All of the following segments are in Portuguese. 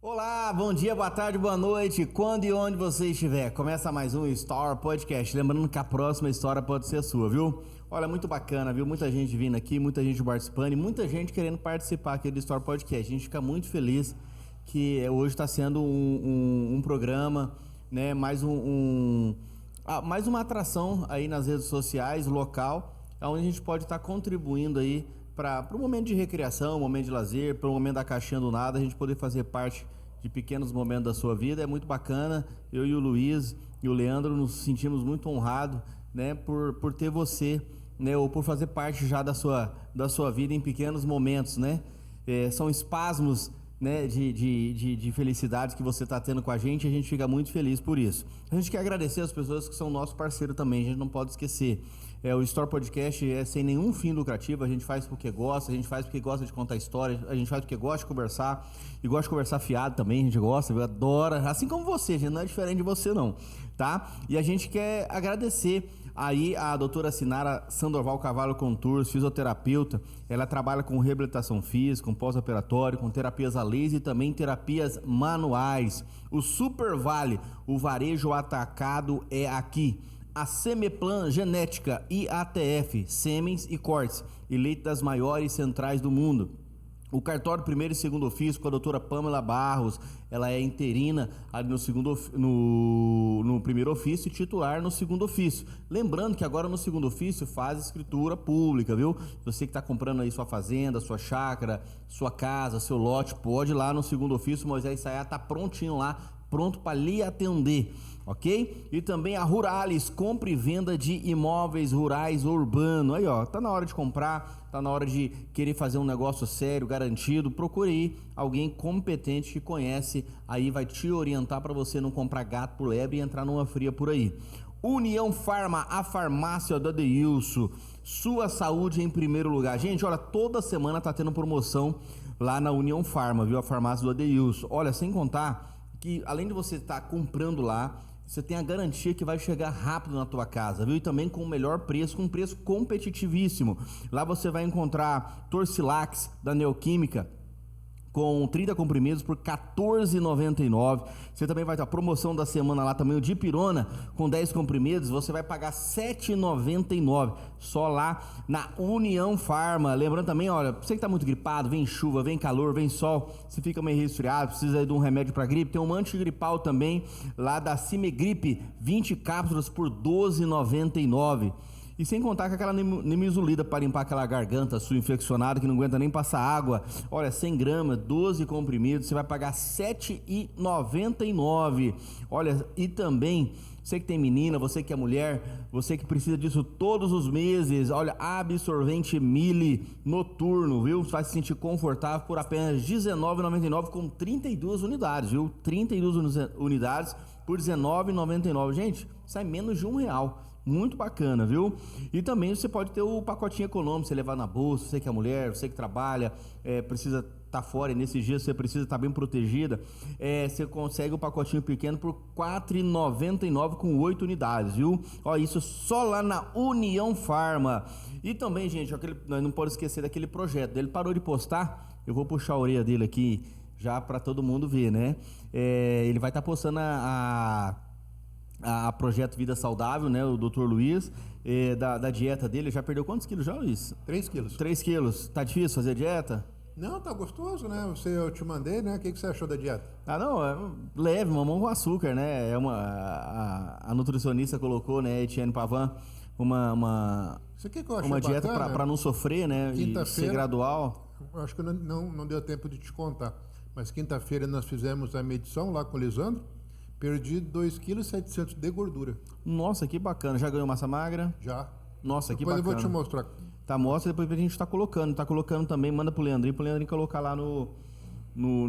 Olá, bom dia, boa tarde, boa noite, quando e onde você estiver. Começa mais um Story Podcast, lembrando que a próxima história pode ser sua, viu? Olha, muito bacana, viu? Muita gente vindo aqui, muita gente participando e muita gente querendo participar aqui do Story Podcast. A gente fica muito feliz que hoje está sendo um programa, né? Mais uma atração aí nas redes sociais, local, onde a gente pode estar contribuindo aí para o momento de recreação, momento de lazer, para o momento da caixinha do nada, a gente poder fazer parte de pequenos momentos da sua vida. É muito bacana. Eu e o Luiz e o Leandro nos sentimos muito honrados, né, por ter você, né, ou por fazer parte já da sua vida em pequenos momentos, né? São espasmos, né, de felicidades que você está tendo com a gente fica muito feliz por isso. A gente quer agradecer as pessoas que são nosso parceiro também, a gente não pode esquecer. O Story Podcast é sem nenhum fim lucrativo, a gente faz porque gosta, a gente faz porque gosta de contar histórias, a gente faz porque gosta de conversar, e gosta de conversar fiado também, a gente gosta, adora, assim como você, a gente não é diferente de você não, tá? E a gente quer agradecer aí a doutora Sinara Sandoval Cavallo Contours, fisioterapeuta. Ela trabalha com reabilitação física, com pós-operatório, com terapias a laser e também terapias manuais. O Super Vale, o varejo atacado é aqui. A Semeplan Genética IATF, sêmens e cortes, eleita das maiores centrais do mundo. O cartório primeiro e segundo ofício com a doutora Pamela Barros, ela é interina ali no primeiro ofício e titular no segundo ofício. Lembrando que agora no segundo ofício faz escritura pública, viu? Você que está comprando aí sua fazenda, sua chácara, sua casa, seu lote, pode ir lá no segundo ofício, Moisés Sayá está prontinho lá, pronto para lhe atender, ok? E também a Ruralis, compra e venda de imóveis rurais urbanos. Aí, ó, tá na hora de comprar, tá na hora de querer fazer um negócio sério, garantido. Procure aí alguém competente que conhece, aí vai te orientar para você não comprar gato por lebre e entrar numa fria por aí. União Farma, a farmácia do Adeilson. Sua saúde em primeiro lugar. Gente, olha, toda semana tá tendo promoção lá na União Farma, viu? A farmácia do Adeilson. Olha, sem contar que além de você estar comprando lá, você tem a garantia que vai chegar rápido na tua casa, viu? E também com o melhor preço, com um preço competitivíssimo. Lá você vai encontrar Torcilax da Neoquímica com 30 comprimidos por R$14,99. Você também vai ter a promoção da semana lá também, o Dipirona com 10 comprimidos, você vai pagar R$7,99 só lá na União Farma. Lembrando também, olha, você que tá muito gripado, vem chuva, vem calor, vem sol, você fica meio resfriado, precisa aí de um remédio para gripe, tem um antigripal também lá da Cimegripe, 20 cápsulas por R$12,99. E sem contar com aquela Nimesulida para limpar aquela garganta sua infeccionada que não aguenta nem passar água. Olha, 100 gramas, 12 comprimidos, você vai pagar R$7,99. Olha, e também, você que tem menina, você que é mulher, você que precisa disso todos os meses, olha, absorvente Mili noturno, viu? Você vai se sentir confortável por apenas R$19,99 com 32 unidades, viu? 32 unidades por R$19,99. Gente, sai menos de R$1. Muito bacana, viu? E também você pode ter o pacotinho econômico, você levar na bolsa, você que é mulher, você que trabalha, precisa estar fora e nesses dias você precisa estar bem protegida, você consegue o pacotinho pequeno por R$4,99 com 8 unidades, viu? Ó, isso só lá na União Farma. E também, gente, nós não podemos esquecer daquele projeto. Ele parou de postar, eu vou puxar a orelha dele aqui já para todo mundo ver, né? Ele vai estar postando a Projeto Vida Saudável, né? O Dr. Luiz, da dieta dele. Já perdeu quantos quilos já, Luiz? 3 quilos. 3 quilos. Tá difícil fazer dieta? Não, tá gostoso, né? Eu te mandei, né? O que você achou da dieta? Ah, não, leve, mamão com açúcar, né? A nutricionista colocou, né, Etienne Pavan, Isso aqui que eu achei uma dieta bacana, para não sofrer, né? E ser gradual. Acho que não deu tempo de te contar, mas quinta-feira nós fizemos a medição lá com o Lisandro. Perdi 2,7 kg de gordura. Nossa, que bacana. Já ganhou massa magra? Já. Nossa, depois que bacana. Depois eu vou te mostrar. Tá, mostra, depois a gente tá colocando. Tá colocando também, manda pro Leandrinho colocar lá no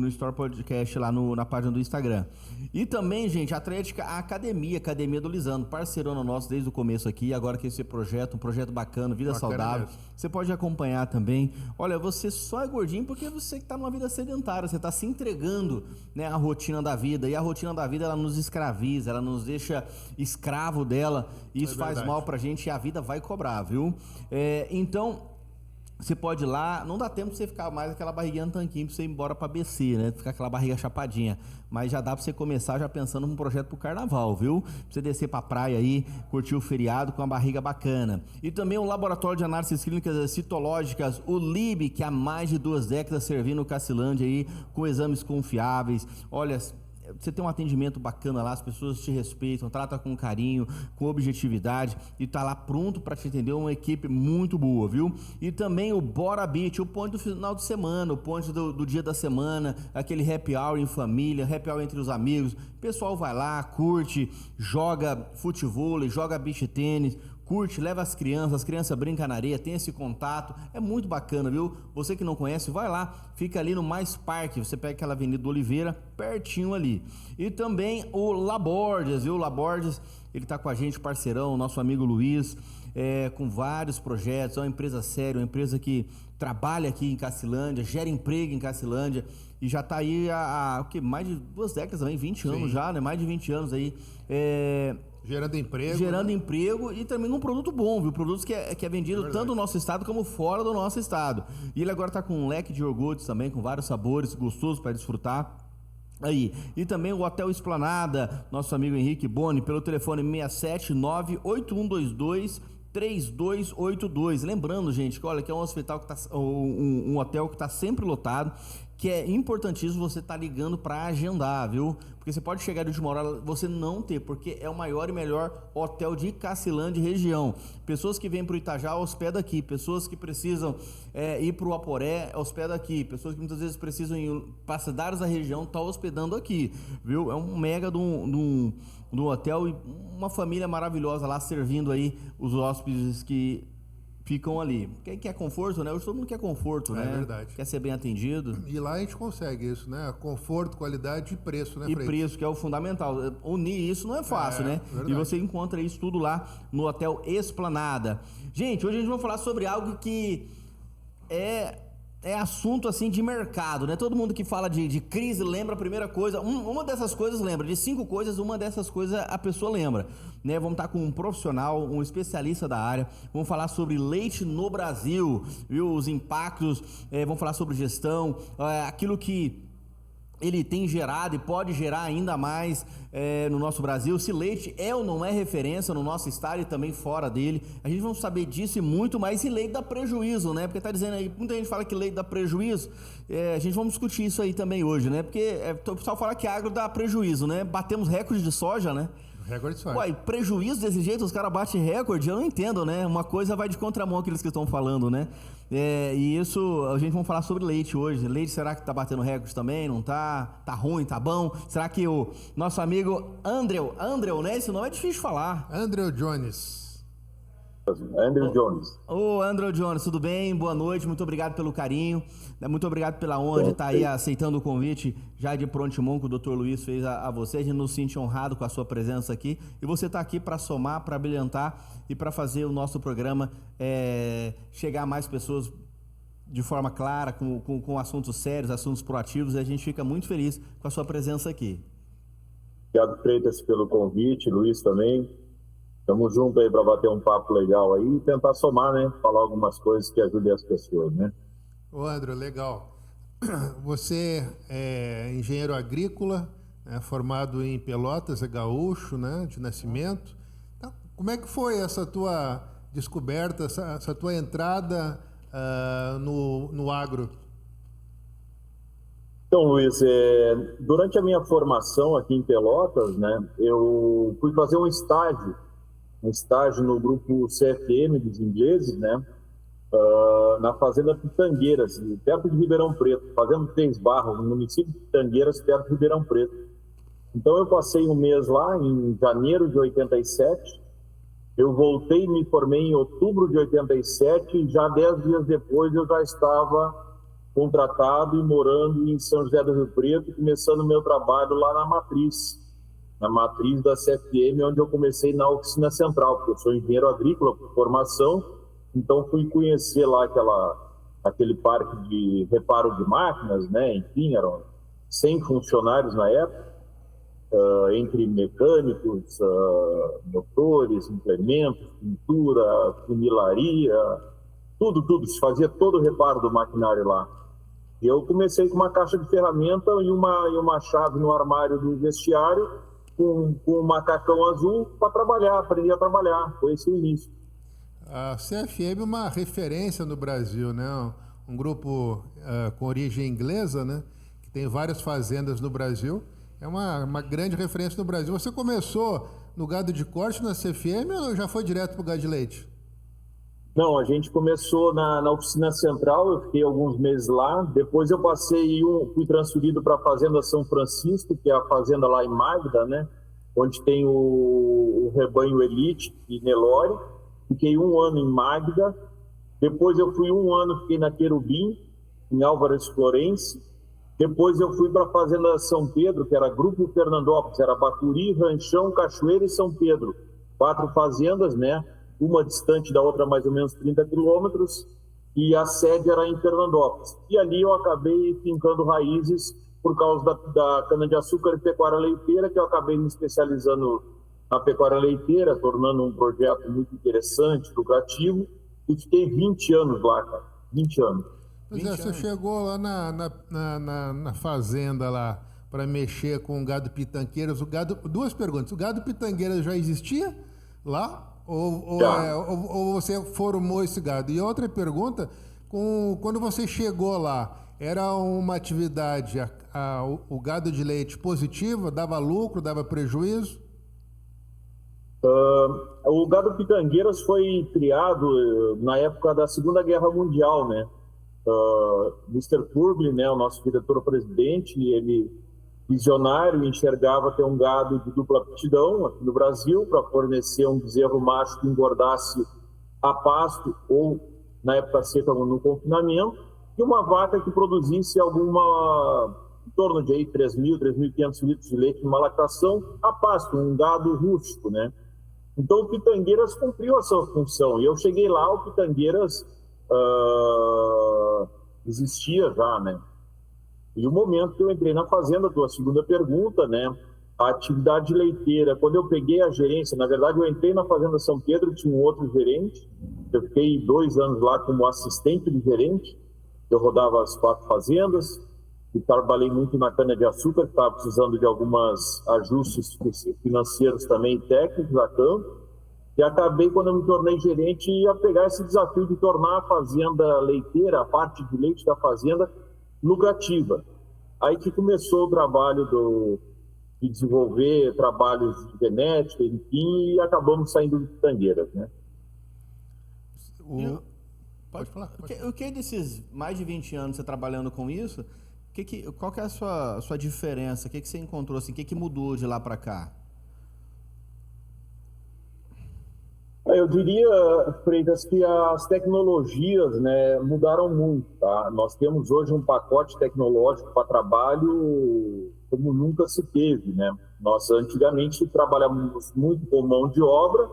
Story Podcast, lá na página do Instagram. E também, gente, Atlética Academia do Lisandro, parceirona nosso desde o começo aqui, agora que esse projeto, um projeto bacana, vida saudável, mesmo. Você pode acompanhar também. Olha, você só é gordinho porque você que tá numa vida sedentária, você tá se entregando, né, à rotina da vida, e a rotina da vida, ela nos escraviza, ela nos deixa escravo dela, e isso faz mal pra gente e a vida vai cobrar, viu? Então, Você pode ir lá, não dá tempo de você ficar mais aquela barriguinha no tanquinho pra você ir embora pra BC, né? Ficar aquela barriga chapadinha. Mas já dá pra você começar já pensando num projeto pro carnaval, viu? Pra você descer pra praia aí, curtir o feriado com uma barriga bacana. E também o Laboratório de Análises Clínicas Citológicas, o LIB, que há mais de 2 décadas servindo o Cacilândia aí, com exames confiáveis. Olha, você tem um atendimento bacana lá, as pessoas te respeitam, tratam com carinho, com objetividade e tá lá pronto para te atender, uma equipe muito boa, viu? E também o Bora Beach, o ponto do final de semana, o ponto do dia da semana, aquele happy hour em família, happy hour entre os amigos. O pessoal vai lá, curte, joga futevôlei, joga beach tênis, curte, leva as crianças brincam na areia, tem esse contato, é muito bacana, viu? Você que não conhece, vai lá, fica ali no Mais Parque, você pega aquela Avenida do Oliveira, pertinho ali. E também o Labordes, viu? O Labordes, ele tá com a gente, parceirão, nosso amigo Luiz, com vários projetos, é uma empresa séria, uma empresa que trabalha aqui em Cacilândia, gera emprego em Cacilândia, e já tá aí há mais de 2 décadas também, 20 anos já, né? Mais de 20 anos aí, gerando emprego. Gerando né? emprego e também um produto bom, viu? Produtos que é vendido tanto no nosso estado como fora do nosso estado. E ele agora tá com um leque de iogurtes também, com vários sabores gostosos para desfrutar. Aí, e também o Hotel Esplanada, nosso amigo Henrique Boni, pelo telefone 679-8122-3282. Lembrando, gente, que olha, que é um hospital que tá, um hotel que está sempre lotado, que é importantíssimo você estar ligando para agendar, viu? Porque você pode chegar de última hora, você não ter, porque é o maior e melhor hotel de Cacilândia e região. Pessoas que vêm para o Itajá, hospeda aqui. Pessoas que precisam ir para o Aporé, hospeda aqui. Pessoas que muitas vezes precisam ir para cidades da região, tá hospedando aqui, viu? É um mega de um hotel e uma família maravilhosa lá servindo aí os hóspedes que ficam ali. Quem quer conforto, né? Hoje todo mundo quer conforto, né? É verdade. Quer ser bem atendido. E lá a gente consegue isso, né? Conforto, qualidade e preço, né, E Frei? preço, que é o fundamental. Unir isso não é fácil, né? Verdade. E você encontra isso tudo lá no Hotel Esplanada. Gente, hoje a gente vai falar sobre algo que é assunto assim de mercado, né? Todo mundo que fala de crise lembra a primeira coisa, uma dessas coisas lembra, de 5 coisas, uma dessas coisas a pessoa lembra, né? Vamos estar com um profissional, um especialista da área, vamos falar sobre leite no Brasil, viu? Os impactos, vamos falar sobre gestão, aquilo que ele tem gerado e pode gerar ainda mais no nosso Brasil, se leite é ou não é referência no nosso estado e também fora dele. A gente vai saber disso e muito mais. E leite dá prejuízo, né? Porque tá dizendo aí, muita gente fala que leite dá prejuízo, a gente vamos discutir isso aí também hoje, né? Porque o pessoal fala que agro dá prejuízo, né? Batemos recorde de soja, né? Recorde de soja. Uai, prejuízo desse jeito, os caras batem recorde, eu não entendo, né? Uma coisa vai de contramão aqueles que estão falando, né? E isso, a gente vai falar sobre leite hoje. Leite, será que tá batendo recorde também? Não tá? Tá ruim? Tá bom? Será que o nosso amigo Andrew, né? Esse nome é difícil de falar. Andrew Jones. Andrew Jones. Ô, Andrew Jones, tudo bem? Boa noite, muito obrigado pelo carinho, muito obrigado pela honra de estar aí aceitando o convite já de prontimão que o Dr. Luiz fez a você. A gente nos sente honrado com a sua presença aqui e você está aqui para somar, para brilhantar e para fazer o nosso programa chegar a mais pessoas de forma clara, com assuntos sérios, assuntos proativos, e a gente fica muito feliz com a sua presença aqui. Obrigado, Freitas, pelo convite, Luiz também. Estamos juntos aí para bater um papo legal aí e tentar somar, né? Falar algumas coisas que ajudem as pessoas, né? Ô, André, legal. Você é engenheiro agrícola, formado em Pelotas, é gaúcho, né? De nascimento. Então, como é que foi essa tua descoberta, essa tua entrada no agro? Então, Luiz, durante a minha formação aqui em Pelotas, né? Eu fui fazer um estágio no grupo CFM dos ingleses, né? Na fazenda Pitangueiras, perto de Ribeirão Preto, fazendo 3 Barras, no município de Pitangueiras, perto de Ribeirão Preto. Então eu passei um mês lá, em janeiro de 87, eu voltei e me formei em outubro de 87, e já 10 dias depois eu já estava contratado e morando em São José do Rio Preto, começando o meu trabalho lá na matriz da CFM, onde eu comecei na oficina central, porque eu sou engenheiro agrícola por formação, então fui conhecer lá aquele parque de reparo de máquinas, né? Enfim, eram 100 funcionários na época, entre mecânicos, motores, implementos, pintura, funilaria, tudo, se fazia todo o reparo do maquinário lá. E eu comecei com uma caixa de ferramenta e uma chave no armário do vestiário, com um macacão azul para trabalhar, aprender a trabalhar. Foi esse o início. A CFM é uma referência no Brasil, né? Um grupo com origem inglesa, né? Que tem várias fazendas no Brasil. É uma grande referência no Brasil. Você começou no gado de corte na CFM ou já foi direto para o gado de leite? Não, a gente começou na oficina central, eu fiquei alguns meses lá. Depois eu fui transferido para a Fazenda São Francisco, que é a fazenda lá em Magda, né? Onde tem o rebanho Elite e Nelore. Fiquei 1 ano em Magda. Depois eu fui 1 ano, fiquei na Querubim, em Álvares Florense. Depois eu fui para a Fazenda São Pedro, que era Grupo Fernandópolis, era Bacuri, Ranchão, Cachoeira e São Pedro. 4 fazendas, né? Uma distante da outra, mais ou menos 30 quilômetros, e a sede era em Fernandópolis. E ali eu acabei fincando raízes por causa da cana-de-açúcar e pecuária leiteira, que eu acabei me especializando na pecuária leiteira, tornando um projeto muito interessante, lucrativo, e fiquei 20 anos lá, cara. 20 anos. Pois é, você chegou lá na fazenda lá para mexer com o gado pitangueiras. Duas perguntas. O gado pitangueiras já existia lá? Ou você formou esse gado? E outra pergunta, quando você chegou lá, era uma atividade, o gado de leite positiva, dava lucro, dava prejuízo? O gado pitangueiras foi criado na época da Segunda Guerra Mundial, né? Mr. Purgley, né, o nosso diretor-presidente, ele visionário, enxergava ter um gado de dupla aptidão aqui no Brasil para fornecer um bezerro macho que engordasse a pasto ou, na época seca, no confinamento, e uma vaca que produzisse em torno de 3.000, 3.500 litros de leite numa lactação a pasto, um gado rústico, né? Então o Pitangueiras cumpriu a sua função. E eu cheguei lá, o Pitangueiras existia já, né? E o momento que eu entrei na fazenda, tua segunda pergunta, né? A atividade leiteira, quando eu peguei a gerência, na verdade eu entrei na Fazenda São Pedro, tinha um outro gerente, eu fiquei 2 anos lá como assistente de gerente, eu rodava as 4 fazendas, e trabalhei muito na cana-de-açúcar, que estava precisando de alguns ajustes financeiros também, técnicos a campo, e acabei, quando eu me tornei gerente, a pegar esse desafio de tornar a fazenda leiteira, a parte de leite da fazenda, lucrativa. Aí que começou o trabalho de desenvolver trabalhos de genética, enfim, e acabamos saindo de Pitangueiras, né? Pode falar. O que desses mais de 20 anos você trabalhando com isso, qual que é a sua diferença? O que você encontrou, assim, o que mudou de lá para cá? Eu diria, Freitas, que as tecnologias, né, mudaram muito, tá? Nós temos hoje um pacote tecnológico para trabalho como nunca se teve, né? Nós antigamente trabalhamos muito com mão de obra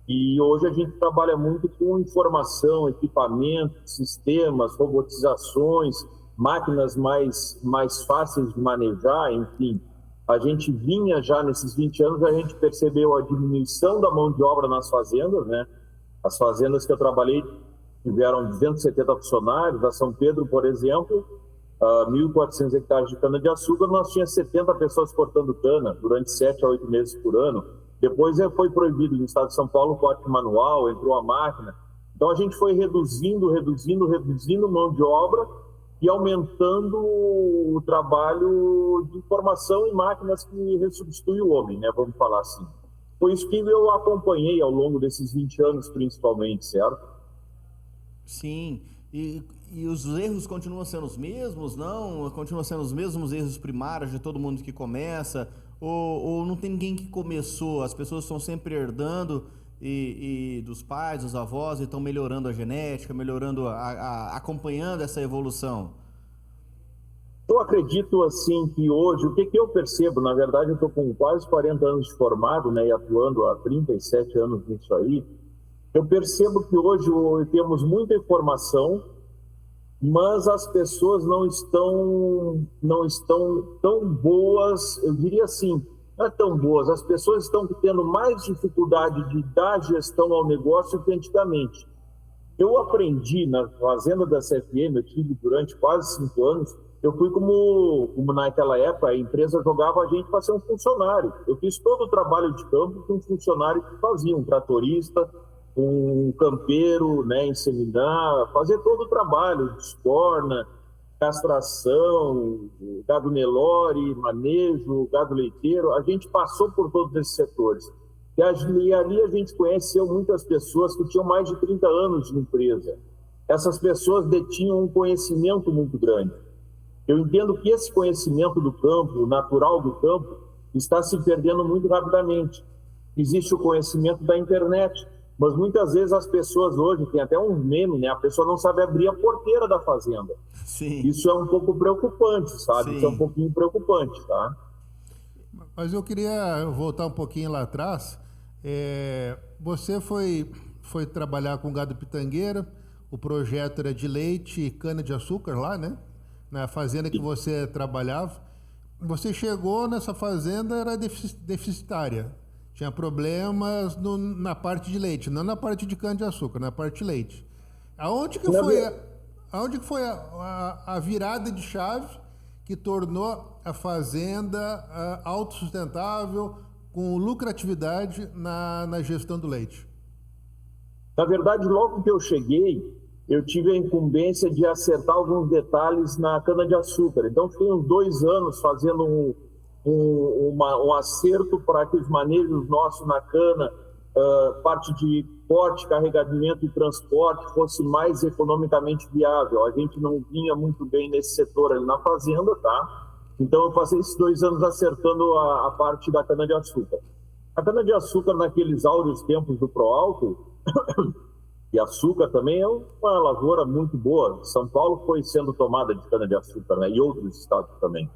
e hoje a gente trabalha muito com informação, equipamento, sistemas, robotizações, máquinas mais fáceis de manejar, enfim. A gente vinha já nesses 20 anos, a gente percebeu a diminuição da mão de obra nas fazendas, né? As fazendas que eu trabalhei tiveram 270 funcionários, a São Pedro, por exemplo, 1.400 hectares de cana-de-açúcar, nós tínhamos 70 pessoas cortando cana durante 7 a 8 meses por ano. Depois foi proibido no estado de São Paulo o corte manual, entrou a máquina. Então a gente foi reduzindo mão de obra e aumentando o trabalho de informação em máquinas que resubstituem o homem, né? Vamos falar assim. Foi isso que eu acompanhei ao longo desses 20 anos, principalmente, certo? Sim. E os erros continuam sendo os mesmos, não? Continuam sendo os mesmos erros primários de todo mundo que começa? Ou não tem ninguém que começou? As pessoas estão sempre herdando e dos pais, dos avós, e estão melhorando a genética, acompanhando essa evolução? Eu acredito, assim, que hoje, o que eu percebo, na verdade, eu estou com quase 40 anos de formado, né, e atuando há 37 anos nisso aí, eu percebo que hoje temos muita informação, mas as pessoas não estão tão boas, eu diria assim, não é tão boas, as pessoas estão tendo mais dificuldade de dar gestão ao negócio que antigamente. Eu aprendi na fazenda da CFM, eu tive durante quase 5 anos, eu fui como naquela época a empresa jogava a gente para ser um funcionário. Eu fiz todo o trabalho de campo que um funcionário fazia, um tratorista, um campeiro, né, inseminar, fazer todo o trabalho, escorna, castração, gado Nelore, manejo, gado leiteiro. A gente passou por todos esses setores. E ali a gente conheceu muitas pessoas que tinham mais de 30 anos de empresa. Essas pessoas detinham um conhecimento muito grande. Eu entendo que esse conhecimento do campo, natural do campo, está se perdendo muito rapidamente. Existe o conhecimento da internet, mas muitas vezes as pessoas hoje, tem até um meme, né? A pessoa não sabe abrir a porteira da fazenda. Sim. Isso é um pouco preocupante, sabe? Sim. Isso é um pouquinho preocupante, tá? Mas eu queria voltar um pouquinho lá atrás. Você foi trabalhar com gado pitangueira, o projeto era de leite e cana-de-açúcar lá, né? Na fazenda que você trabalhava. Você chegou nessa fazenda, era deficitária. Tinha problemas na parte de leite, não na parte de cana-de-açúcar, na parte de leite. Aonde que foi a virada de chave que tornou a fazenda autossustentável, com lucratividade na gestão do leite? Na verdade, logo que eu cheguei, eu tive a incumbência de acertar alguns detalhes na cana-de-açúcar. Então, fiquei uns 2 anos fazendo um acerto para que os manejos nossos na cana, parte de corte, carregamento e transporte, fosse mais economicamente viável. A gente não vinha muito bem nesse setor ali na fazenda, tá? Então, eu passei esses 2 anos acertando a parte da cana-de-açúcar. A cana-de-açúcar, naqueles áureos tempos do Proalto, e açúcar também é uma lavoura muito boa. São Paulo foi sendo tomada de cana-de-açúcar, né? E outros estados também.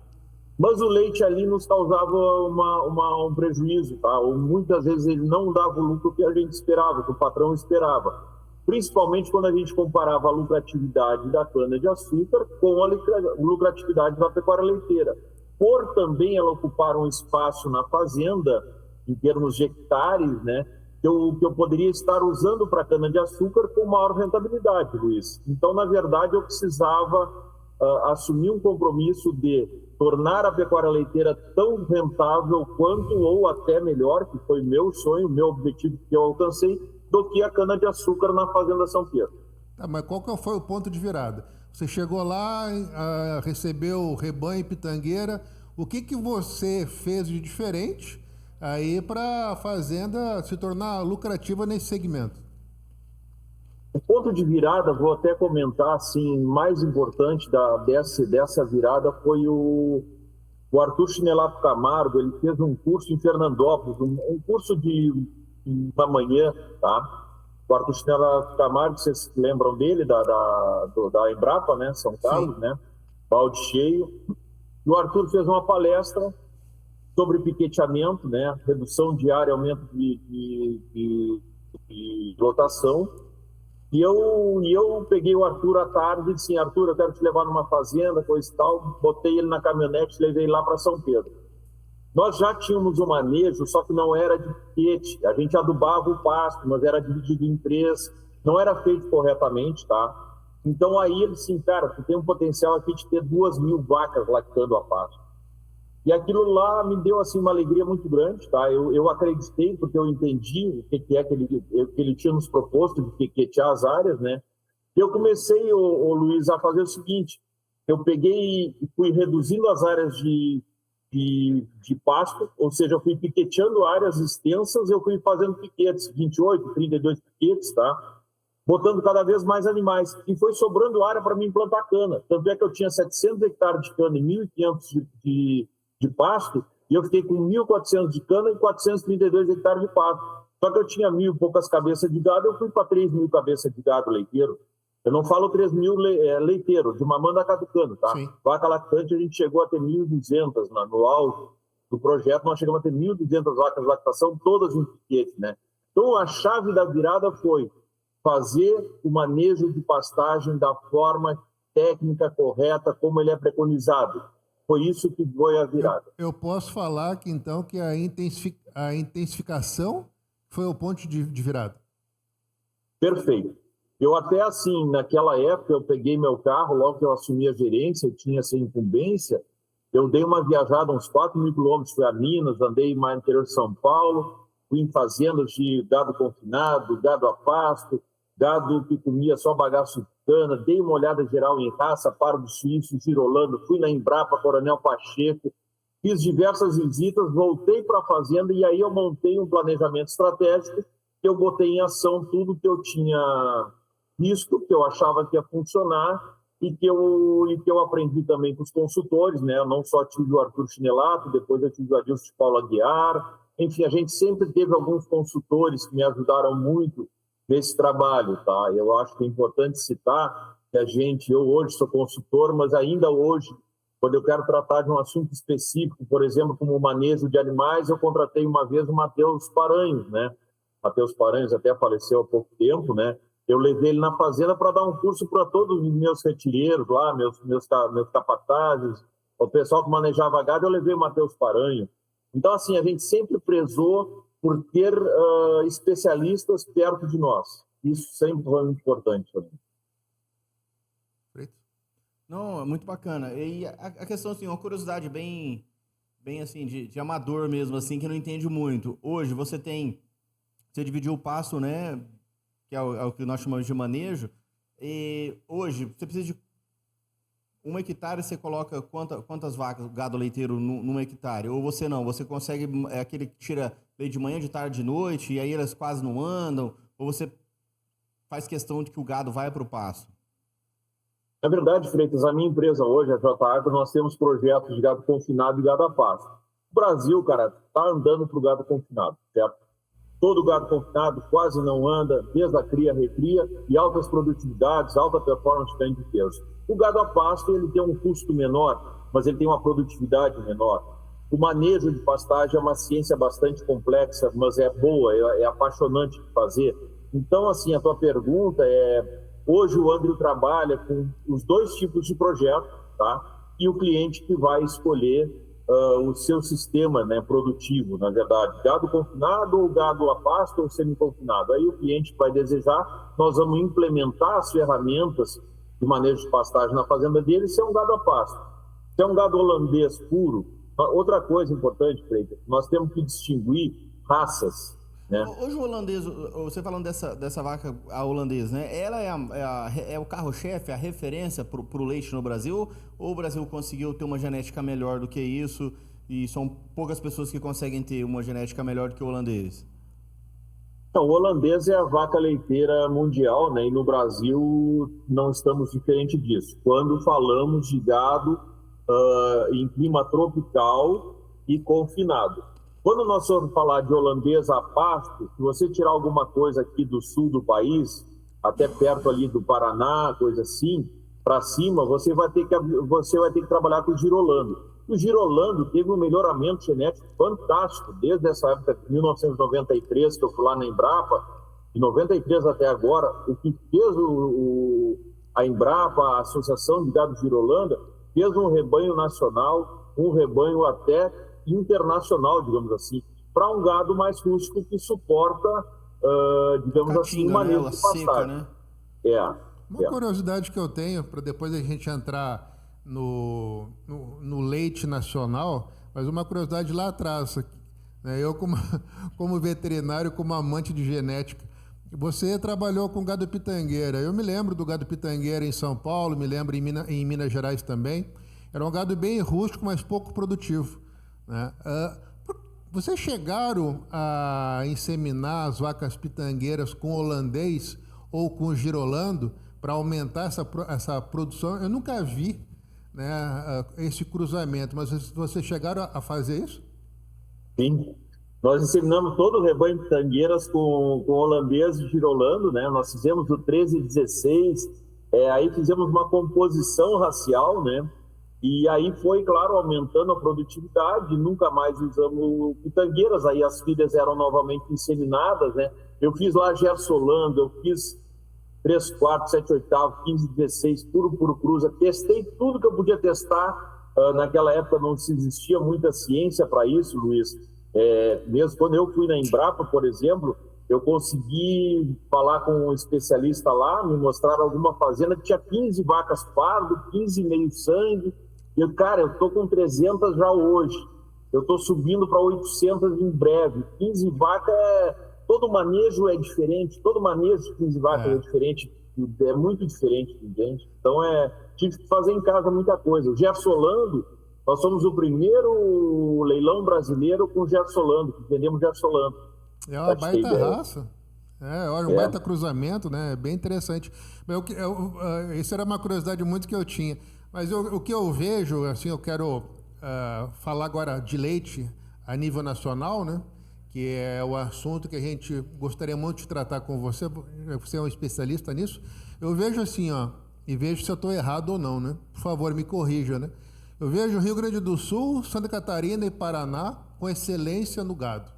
Mas o leite ali nos causava um prejuízo, tá? Ou muitas vezes ele não dava o lucro que a gente esperava, que o patrão esperava. Principalmente quando a gente comparava a lucratividade da cana-de-açúcar com a lucratividade da pecuária leiteira. Por também ela ocupar um espaço na fazenda, em termos de hectares, né? Que eu poderia estar usando para cana-de-açúcar com maior rentabilidade, Luiz. Então, na verdade, eu precisava assumir um compromisso de tornar a pecuária leiteira tão rentável quanto ou até melhor, que foi meu sonho, meu objetivo que eu alcancei, do que a cana-de-açúcar na Fazenda São Pedro. Tá, mas qual que foi o ponto de virada? Você chegou lá, recebeu o rebanho pitangueira. O que você fez de diferente aí para a fazenda se tornar lucrativa nesse segmento? O ponto de virada, vou até comentar, assim, mais importante dessa virada foi o Arthur Chinelato Camargo. Ele fez um curso em Fernandópolis, um curso de uma manhã, tá? O Arthur Chinelato Camargo, vocês lembram dele, da Embrapa, né? São Carlos, sim, né? Balde cheio. E o Arthur fez uma palestra sobre piqueteamento, né? Redução de área, aumento de lotação. E eu peguei o Arthur à tarde e disse: Arthur, eu quero te levar numa fazenda, coisa e tal. Botei ele na caminhonete e levei lá para São Pedro. Nós já tínhamos um manejo, só que não era de piquete. A gente adubava o pasto, mas era dividido em 3. Não era feito corretamente, tá? Então aí ele disse: cara, tu tem um potencial aqui de ter 2.000 vacas lactando a pasto. E aquilo lá me deu assim uma alegria muito grande, tá? Eu acreditei, porque eu entendi o que ele tinha nos proposto de piquetear as áreas, né? E eu comecei, Luiz, a fazer o seguinte: eu peguei e fui reduzindo as áreas de pasto, ou seja, eu fui piqueteando áreas extensas, eu fui fazendo piquetes, 28, 32 piquetes, tá? Botando cada vez mais animais. E foi sobrando área para mim plantar cana. Tanto é que eu tinha 700 hectares de cana e 1.500 de pasto, e eu fiquei com 1.400 de cana e 432 hectares de pasto. Só que eu tinha 1.000 e poucas cabeças de gado, eu fui para 3.000 cabeças de gado leiteiro. Eu não falo 3.000 leiteiros, de mamanda caducando, tá? Sim. Vaca lactante, a gente chegou a ter 1.200 no auge do projeto, nós chegamos a ter 1.200 vacas de lactação, todas em piquete, né? Então, a chave da virada foi fazer o manejo de pastagem da forma técnica correta, como ele é preconizado. Foi isso que foi a virada. Eu posso falar que, então, que a intensificação foi o ponto de virada? Perfeito. Eu até, assim, naquela época, eu peguei meu carro, logo que eu assumi a gerência, eu tinha essa incumbência, eu dei uma viajada uns 4.000 quilômetros, fui a Minas, andei mais no interior de São Paulo, fui em fazendas de gado confinado, gado a pasto, gado que comia só bagaço de cana, dei uma olhada geral em raça, Pardo Suíço, Girolando, fui na Embrapa, Coronel Pacheco, fiz diversas visitas, voltei para a fazenda e aí eu montei um planejamento estratégico que eu botei em ação tudo que eu tinha visto, que eu achava que ia funcionar e que eu aprendi também com os consultores, né? Eu não só tive o Arthur Chinelato, depois eu tive o Adilson de Paulo Aguiar, enfim, a gente sempre teve alguns consultores que me ajudaram muito nesse trabalho, tá? Eu acho que é importante citar que eu hoje sou consultor, mas ainda hoje, quando eu quero tratar de um assunto específico, por exemplo, como o manejo de animais, eu contratei uma vez o Matheus Paranhos, né? Matheus Paranhos até faleceu há pouco tempo, né? Eu levei ele na fazenda para dar um curso para todos os meus retireiros lá, meus capatazes, o pessoal que manejava gado, eu levei o Matheus Paranhos. Então, assim, a gente sempre prezou por ter especialistas perto de nós. Isso sempre foi muito importante também. Não, é muito bacana. E a questão, assim, uma curiosidade bem assim, de amador mesmo, assim, que não entende muito. Hoje você dividiu o pasto, né, que é o que nós chamamos de manejo, e hoje você precisa de 1 hectare, você coloca quantas vacas, gado leiteiro num hectare? Ou você não, você consegue, é aquele que tira leite de manhã, de tarde, de noite, e aí elas quase não andam, ou você faz questão de que o gado vai para o pasto? Na verdade, Freitas, a minha empresa hoje, a J Agro, nós temos projetos de gado confinado e gado a pasto. O Brasil, cara, está andando para o gado confinado, certo? Todo gado confinado quase não anda, desde a cria, recria, e altas produtividades, alta performance de ganho de peso. O gado a pasto ele tem um custo menor, mas ele tem uma produtividade menor. O manejo de pastagem é uma ciência bastante complexa, mas é boa, é apaixonante de fazer. Então, assim, a tua pergunta é... Hoje o Andrew trabalha com os 2 tipos de projeto, tá? E o cliente que vai escolher o seu sistema, né, produtivo, na verdade, gado confinado ou gado a pasto ou semi-confinado. Aí o cliente vai desejar, nós vamos implementar as ferramentas de manejo de pastagem na fazenda dele, se é um gado a pasto. Se é um gado holandês puro, outra coisa importante, Freita, nós temos que distinguir raças, né? Hoje o holandês, você falando dessa vaca a holandês, né? Ela é o carro-chefe, a referência para o leite no Brasil? Ou o Brasil conseguiu ter uma genética melhor do que isso e são poucas pessoas que conseguem ter uma genética melhor do que o holandês? Então, o holandês é a vaca leiteira mundial, né? E no Brasil não estamos diferente disso. Quando falamos de gado em clima tropical e confinado. Quando nós formos falar de holandês a pasto, se você tirar alguma coisa aqui do sul do país, até perto ali do Paraná, coisa assim, para cima, você vai ter que trabalhar com o girolando. O girolando teve um melhoramento genético fantástico, desde essa época de 1993, que eu fui lá na Embrapa, de 93 até agora, o que fez a Embrapa, a Associação de Gado Girolanda, fez um rebanho nacional, um rebanho até internacional, digamos assim, para um gado mais rústico que suporta, digamos assim, uma manejo de pastagem. Seca, né? Uma curiosidade que eu tenho, para depois a gente entrar no leite nacional, mas uma curiosidade lá atrás, né? Eu como veterinário, como amante de genética, você trabalhou com gado pitangueira. Eu me lembro do gado pitangueira em São Paulo, me lembro em Minas Gerais também. Era um gado bem rústico, mas pouco produtivo, né? Vocês chegaram a inseminar as vacas pitangueiras com holandês ou com girolando para aumentar essa produção? Eu nunca vi, né, esse cruzamento, mas vocês chegaram a fazer isso? Sim. Nós inseminamos todo o rebanho de pitangueiras com holandês e girolando, né? Nós fizemos o 13 e 16, aí fizemos uma composição racial, né? E aí foi, claro, aumentando a produtividade, nunca mais usamos pitangueiras, aí as filhas eram novamente inseminadas, né? Eu fiz lá Gersolando, eu fiz 3 quartos, 7 oitavos, 15, 16, puro cruza, testei tudo que eu podia testar. Naquela época não se existia muita ciência para isso, Luiz. Mesmo quando eu fui na Embrapa, por exemplo, eu consegui falar com um especialista lá, me mostraram alguma fazenda que tinha 15 vacas pardo, 15 meio sangue. E eu, cara, eu tô com 300 já hoje. Eu tô subindo para 800 em breve. 15 vacas, todo manejo é diferente, todo manejo de 15 vacas é diferente, é muito diferente de gente. Então, tive que fazer em casa muita coisa. O Gersolando, nós somos o primeiro leilão brasileiro com Gersolando, que vendemos Gersolando. É uma baita raça. Olha, um baita cruzamento, né? Bem interessante. Isso era uma curiosidade muito que eu tinha. Mas o que eu vejo, assim, eu quero falar agora de leite a nível nacional, né? Que é o assunto que a gente gostaria muito de tratar com você. Você é um especialista nisso. Eu vejo assim, ó, e vejo se eu estou errado ou não, né? Por favor, me corrija, né? Eu vejo Rio Grande do Sul, Santa Catarina e Paraná com excelência no gado,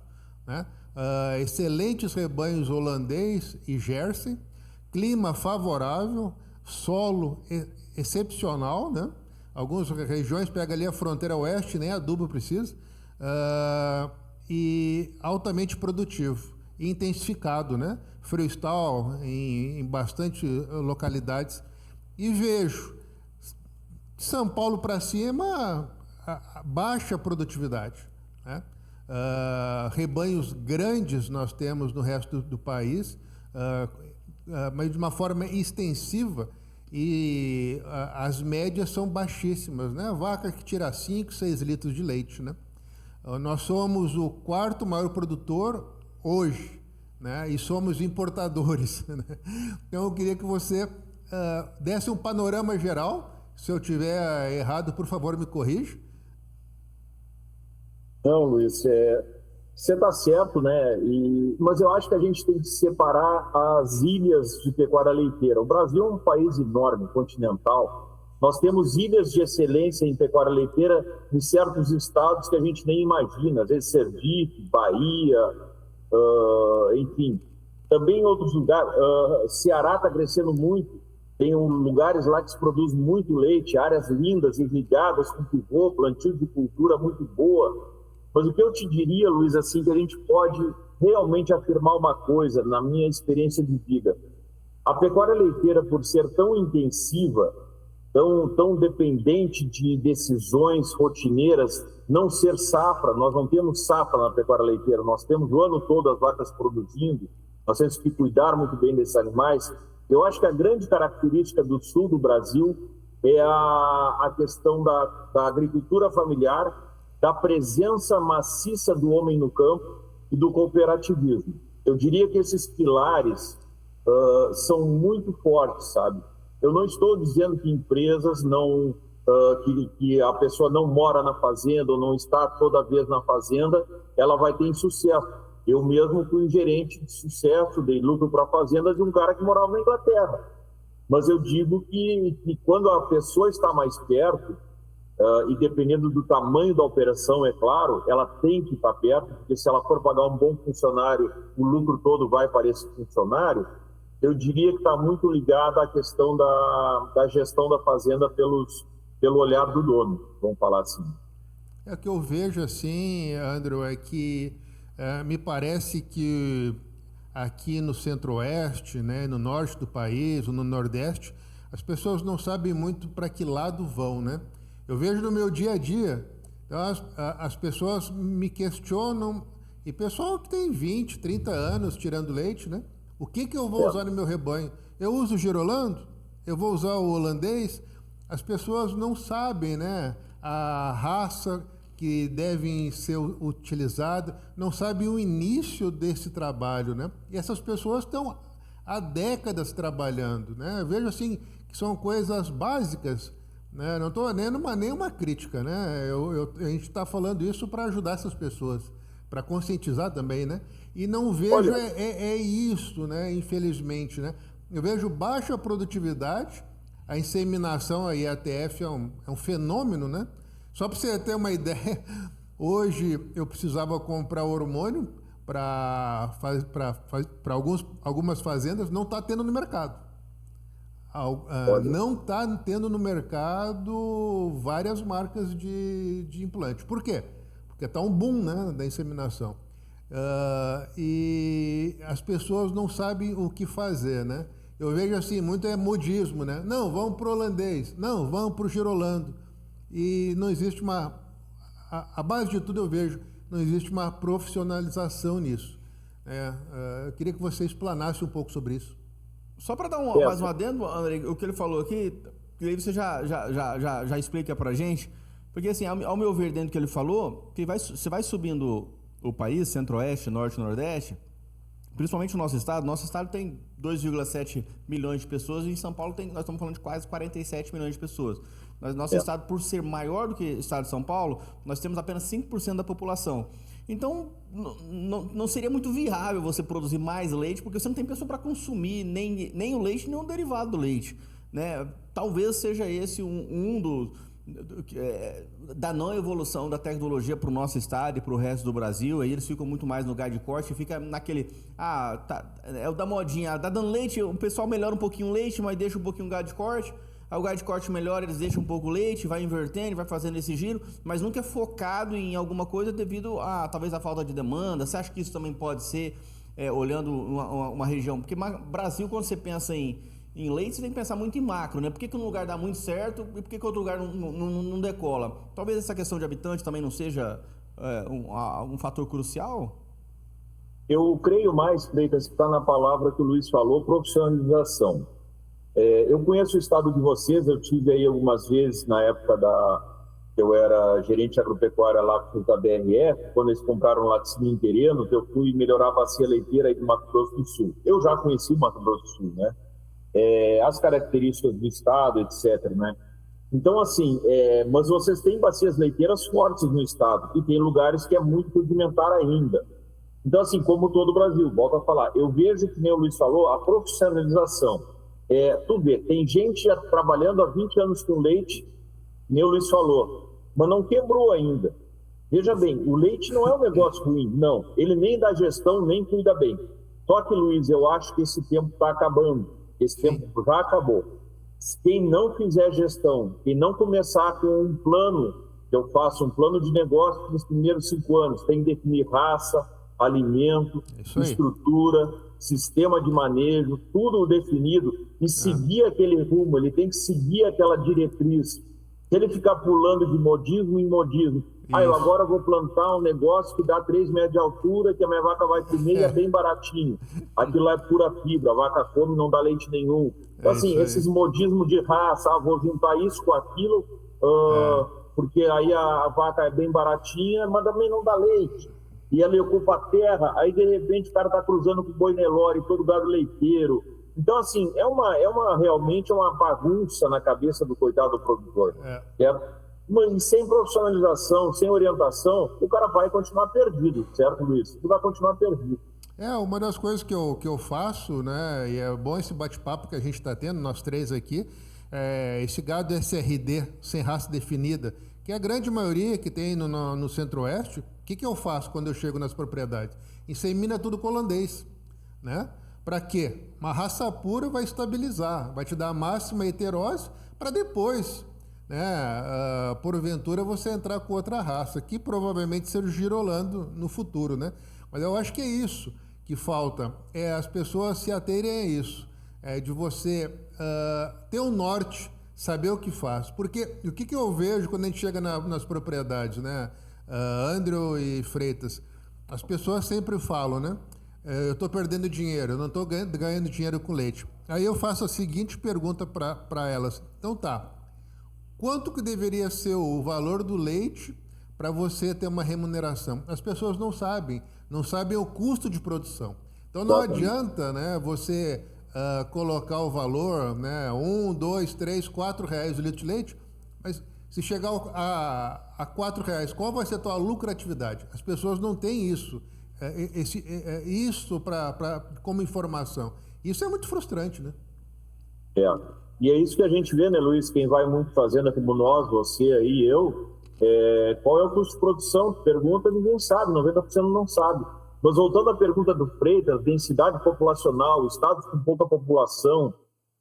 né? Excelentes rebanhos holandês e Jersey, clima favorável, solo excepcional, né? Algumas regiões pega ali a fronteira oeste, nem adubo precisa, e altamente produtivo, e intensificado, né? Freestyle em bastante localidades. E vejo São Paulo para cima, baixa produtividade, né? Rebanhos grandes nós temos no resto do país, mas de uma forma extensiva, e as médias são baixíssimas, né? Vaca que tira 5, 6 litros de leite, né? Nós somos o 4º maior produtor hoje, né? E somos importadores, né? Então eu queria que você desse um panorama geral. Se eu tiver errado, por favor, me corrija. Não, Luiz, você está certo, né? Mas eu acho que a gente tem que separar as ilhas de pecuária leiteira. O Brasil é um país enorme, continental. Nós temos ilhas de excelência em pecuária leiteira em certos estados que a gente nem imagina, às vezes Sergipe, Bahia, enfim. Também em outros lugares, Ceará está crescendo muito. Tem lugares lá que se produz muito leite, áreas lindas, irrigadas, com pivô, plantio de cultura muito boa. Mas o que eu te diria, Luiz, assim, que a gente pode realmente afirmar uma coisa, na minha experiência de vida. A pecuária leiteira, por ser tão intensiva, tão dependente de decisões rotineiras, não ser safra, nós não temos safra na pecuária leiteira, nós temos o ano todo as vacas produzindo, nós temos que cuidar muito bem desses animais. Eu acho que a grande característica do sul do Brasil é a questão da agricultura familiar, da presença maciça do homem no campo e do cooperativismo. Eu diria que esses pilares são muito fortes, sabe? Eu não estou dizendo que empresas não... que a pessoa não mora na fazenda ou não está toda vez na fazenda, ela vai ter insucesso. Eu mesmo fui um gerente de sucesso, dei lucro para fazendas de um cara que morava na Inglaterra. Mas eu digo que quando a pessoa está mais perto, e dependendo do tamanho da operação, é claro, ela tem que estar perto, porque se ela for pagar um bom funcionário, o lucro todo vai para esse funcionário. Eu diria que está muito ligada à questão da gestão da fazenda pelo olhar do dono, vamos falar assim. O que eu vejo assim, Andrew, é que me parece que aqui no centro-oeste, né, no norte do país, ou no nordeste, as pessoas não sabem muito para que lado vão, né? Eu vejo no meu dia a dia, então as pessoas me questionam, e pessoal que tem 20, 30 anos tirando leite, né? O que eu vou usar no meu rebanho? Eu uso o Girolando? Eu vou usar o holandês? As pessoas não sabem, né? A raça que devem ser utilizadas, não sabem o início desse trabalho, né? E essas pessoas estão há décadas trabalhando, né? Eu vejo assim que são coisas básicas, né? Não estou nenhuma crítica, né? A gente está falando isso para ajudar essas pessoas, para conscientizar também, né? E não vejo isso, né? Infelizmente, né? Eu vejo baixa produtividade, a inseminação, a IATF é um fenômeno, né? Só para você ter uma ideia, hoje eu precisava comprar hormônio para algumas fazendas, não está tendo no mercado. Não está tendo no mercado várias marcas de implante. Por quê? Porque está um boom, né, da inseminação. E as pessoas não sabem o que fazer, né? Eu vejo assim, muito modismo, né? Não, vamos para o holandês. Não, vamos para o girolando. E não existe a base de tudo eu vejo, não existe uma profissionalização nisso. Eu queria que você explanasse um pouco sobre isso. Só para dar mais um adendo, André, o que ele falou aqui, que aí você já explica pra gente, porque assim, ao meu ver, dentro do que ele falou, que você vai subindo o país, centro-oeste, norte, nordeste, principalmente o nosso estado tem 2,7 milhões de pessoas e em São Paulo nós estamos falando de quase 47 milhões de pessoas. Nosso estado, por ser maior do que o estado de São Paulo, nós temos apenas 5% da população. Então, não seria muito viável você produzir mais leite, porque você não tem pessoa para consumir nem o leite, nem o derivado do leite, né? Talvez seja esse da não evolução da tecnologia para o nosso estado e para o resto do Brasil. Aí eles ficam muito mais no gado de corte, fica naquele, é o da modinha, tá dando leite, o pessoal melhora um pouquinho o leite, mas deixa um pouquinho o gado de corte. Aí o gado de corte melhora, eles deixam um pouco o leite, vai invertendo, vai fazendo esse giro, mas nunca é focado em alguma coisa devido a, talvez, a falta de demanda. Você acha que isso também pode ser, olhando uma região? Porque Brasil, quando você pensa em leite, você tem que pensar muito em macro, né? Por que um lugar dá muito certo e por que outro lugar não decola? Talvez essa questão de habitante também não seja um fator crucial? Eu creio mais, Freitas, que está na palavra que o Luiz falou, profissionalização. Eu conheço o estado de vocês, eu tive aí algumas vezes na época que eu era gerente agropecuária lá da BRF, quando eles compraram laticínio interino, que eu fui melhorar a bacia leiteira aí do Mato Grosso do Sul. Eu já conheci o Mato Grosso do Sul, né? As características do estado, etc, né? Então, assim, mas vocês têm bacias leiteiras fortes no estado e tem lugares que é muito rudimentar ainda. Então, assim, como todo o Brasil, volto a falar, eu vejo, que nem o Luiz falou, a profissionalização. Tu vê, tem gente já trabalhando há 20 anos com leite, nem o Luiz falou, mas não quebrou ainda. Veja bem, o leite não é um negócio ruim, não. Ele nem dá gestão, nem cuida bem. Só que, Luiz, eu acho que esse tempo está acabando. Esse tempo já acabou. Quem não fizer gestão, quem não começar com um plano, que eu faço um plano de negócio nos primeiros 5 anos, tem que definir raça, alimento, estrutura, sistema de manejo, tudo definido, e seguir aquele rumo, ele tem que seguir aquela diretriz. Se ele ficar pulando de modismo em modismo, eu agora vou plantar um negócio que dá 3 metros de altura, que a minha vaca vai comer e é bem baratinho. Aquilo lá é pura fibra, a vaca come e não dá leite nenhum. Então, assim, esses modismos de raça, vou juntar isso com aquilo, porque aí a vaca é bem baratinha, mas também não dá leite. E ela ocupa a terra, aí de repente o cara está cruzando com o boi Nelore, todo gado leiteiro. Então, assim, realmente é uma bagunça na cabeça do coitado do produtor. Mas sem profissionalização, sem orientação, o cara vai continuar perdido, certo, Luiz? Ele vai continuar perdido. Uma das coisas que eu faço, né, e é bom esse bate-papo que a gente está tendo, nós três aqui, esse gado SRD, sem raça definida, que é a grande maioria que tem no Centro-Oeste. O que eu faço quando eu chego nas propriedades? Insemina tudo com holandês, né? Para quê? Uma raça pura vai estabilizar, vai te dar a máxima heterose para depois, né, porventura você entrar com outra raça, que provavelmente seja o girolando no futuro, né? Mas eu acho que é isso que falta, as pessoas se aterem a isso, de você ter um norte, saber o que faz. Porque o que eu vejo quando a gente chega nas propriedades, né, Andrew e Freitas, as pessoas sempre falam, né? Eu estou perdendo dinheiro, eu não estou ganhando dinheiro com leite. Aí eu faço a seguinte pergunta para elas. Então tá, quanto que deveria ser o valor do leite para você ter uma remuneração? As pessoas não sabem o custo de produção. Então não adianta, né, você colocar o valor, né, 1, 2, 3, 4 reais o litro de leite, mas se chegar a 4 reais, qual vai ser a tua lucratividade? As pessoas não têm isso, como informação. Isso é muito frustrante, né? E é isso que a gente vê, né, Luiz? Quem vai muito fazendo, como nós, você aí, eu, qual é o custo de produção? Pergunta, ninguém sabe, 90% não sabe. Mas voltando à pergunta do Freitas, densidade populacional, estados com pouca população,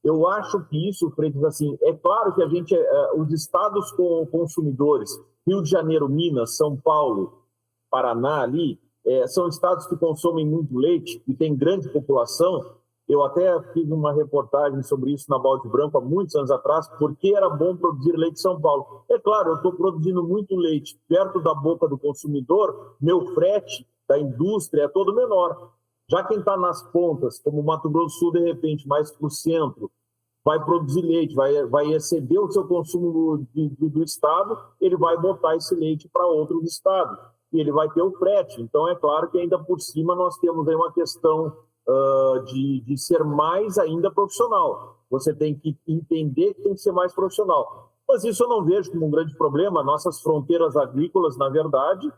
eu acho que isso, Freitas, assim, é claro que a gente, os estados com consumidores, Rio de Janeiro, Minas, São Paulo, Paraná ali, são estados que consomem muito leite e tem grande população. Eu até fiz uma reportagem sobre isso na Balde Branco há muitos anos atrás, porque era bom produzir leite em São Paulo. É claro, eu estou produzindo muito leite perto da boca do consumidor, meu frete da indústria é todo menor. Já quem está nas pontas, como Mato Grosso do Sul, de repente, mais para o centro, vai produzir leite, vai exceder o seu consumo do estado, ele vai botar esse leite para outros estados. E ele vai ter o frete. Então, é claro que ainda por cima nós temos aí uma questão de ser mais ainda profissional. Você tem que entender que tem que ser mais profissional. Mas isso eu não vejo como um grande problema. Nossas fronteiras agrícolas, na verdade,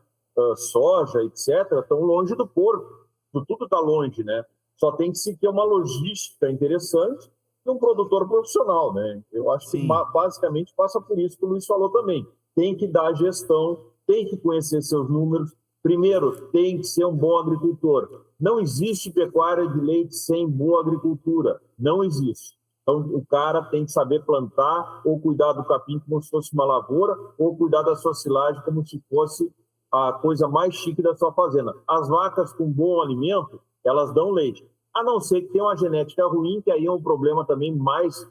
soja, etc., estão longe do porto. Tudo está longe, né? Só tem que se ter uma logística interessante e um produtor profissional, né? Eu acho que basicamente passa por isso que o Luiz falou também. Tem que dar gestão, tem que conhecer seus números. Primeiro, tem que ser um bom agricultor. Não existe pecuária de leite sem boa agricultura. Não existe. Então, o cara tem que saber plantar ou cuidar do capim como se fosse uma lavoura ou cuidar da sua silagem como se fosse a coisa mais chique da sua fazenda. As vacas com bom alimento, elas dão leite. A não ser que tenha uma genética ruim, que aí é um problema também mais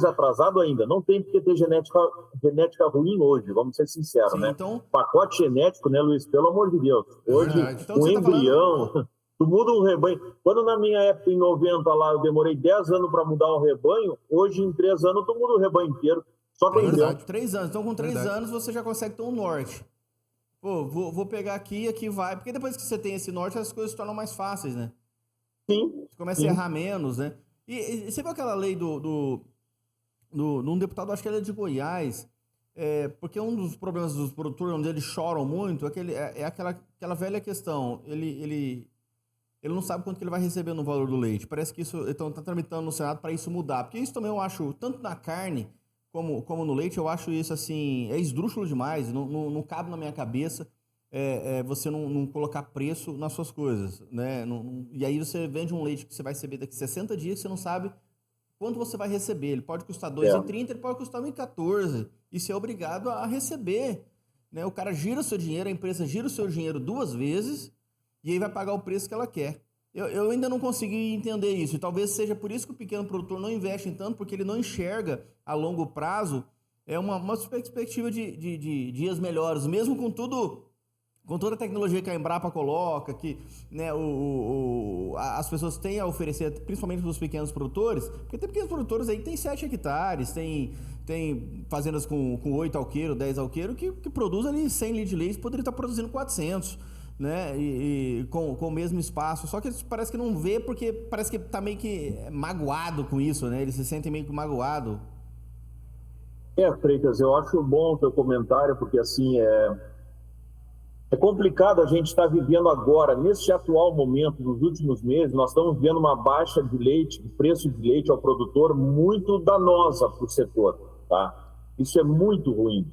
atrasado ainda. Não tem porque ter genética ruim hoje, vamos ser sinceros, né? Então... Pacote genético, né, Luiz? Pelo amor de Deus. Hoje, então, o embrião... Tá falando... Tu muda um rebanho. Quando na minha época, em 90, lá, eu demorei 10 anos para mudar um rebanho, hoje, em 3 anos, tu muda o rebanho inteiro. Só com embrião. 3 anos. Então, com 3 anos, você já consegue ter um norte. Pô, vou pegar aqui vai. Porque depois que você tem esse norte, as coisas se tornam mais fáceis, né? Sim. Você começa a errar menos, né? E você viu aquela lei de um deputado, acho que ele é de Goiás, porque um dos problemas dos produtores, onde eles choram muito, é aquela velha questão. Ele não sabe quanto que ele vai receber no valor do leite. Parece que isso está tramitando no Senado para isso mudar. Porque isso também eu acho, tanto na carne como no leite, eu acho isso assim, é esdrúxulo demais, não cabe na minha cabeça você não colocar preço nas suas coisas, né? E aí você vende um leite que você vai receber daqui a 60 dias, você não sabe quanto você vai receber. Ele pode custar R$2,30, ele pode custar R$1,14, e você é obrigado a receber, né? O cara gira o seu dinheiro, a empresa gira o seu dinheiro 2 vezes, e aí vai pagar o preço que ela quer. Eu ainda não consegui entender isso, e talvez seja por isso que o pequeno produtor não investe em tanto, porque ele não enxerga a longo prazo uma perspectiva de dias melhores, mesmo com toda a tecnologia que a Embrapa coloca, que, né, as pessoas têm a oferecer, principalmente para os pequenos produtores, porque tem pequenos produtores aí que tem 7 hectares, tem fazendas com 8 alqueiros, 10 alqueiros, que produz ali 100 litros de leite, poderia estar produzindo 400, né, e com o mesmo espaço, só que parece que não vê, porque parece que está meio que magoado com isso, né, eles se sentem meio que magoado. Freitas, eu acho bom o teu comentário, porque assim, é complicado a gente estar vivendo agora, neste atual momento, nos últimos meses, nós estamos vendo uma baixa de leite, de preço de leite ao produtor muito danosa para o setor, tá? Isso é muito ruim.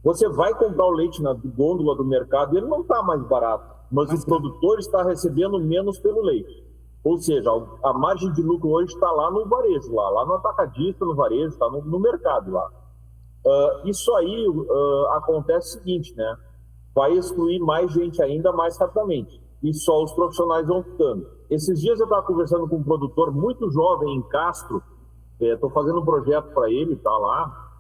Você vai comprar o leite na gôndola do mercado e ele não está mais barato, mas o produtor está recebendo menos pelo leite. Ou seja, a margem de lucro hoje está lá no varejo, lá no atacadista, no varejo, está no mercado lá. Isso aí acontece o seguinte, né? Vai excluir mais gente ainda mais rapidamente. E só os profissionais vão ficando. Esses dias eu estava conversando com um produtor muito jovem em Castro, estou fazendo um projeto para ele, está lá.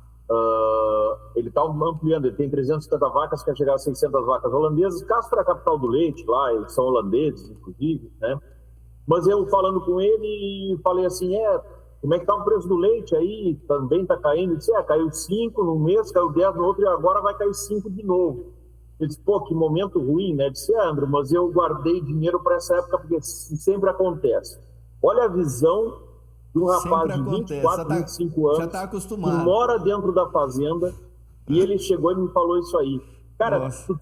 Ele está ampliando, ele tem 350 vacas, quer chegar a 600 vacas holandesas. Castro é a capital do leite lá, eles são holandeses, inclusive, né? Mas eu falando com ele, falei assim, como é que está o preço do leite aí? Também está caindo? Ele disse, caiu 5 no mês, caiu 10 no outro e agora vai cair 5 de novo. Ele disse, pô, que momento ruim, né? Disse, André, mas eu guardei dinheiro para essa época, porque sempre acontece. Olha a visão de um rapaz de 24, 25 anos, já tá acostumado, que mora dentro da fazenda, e ele chegou e me falou isso aí. Cara, tu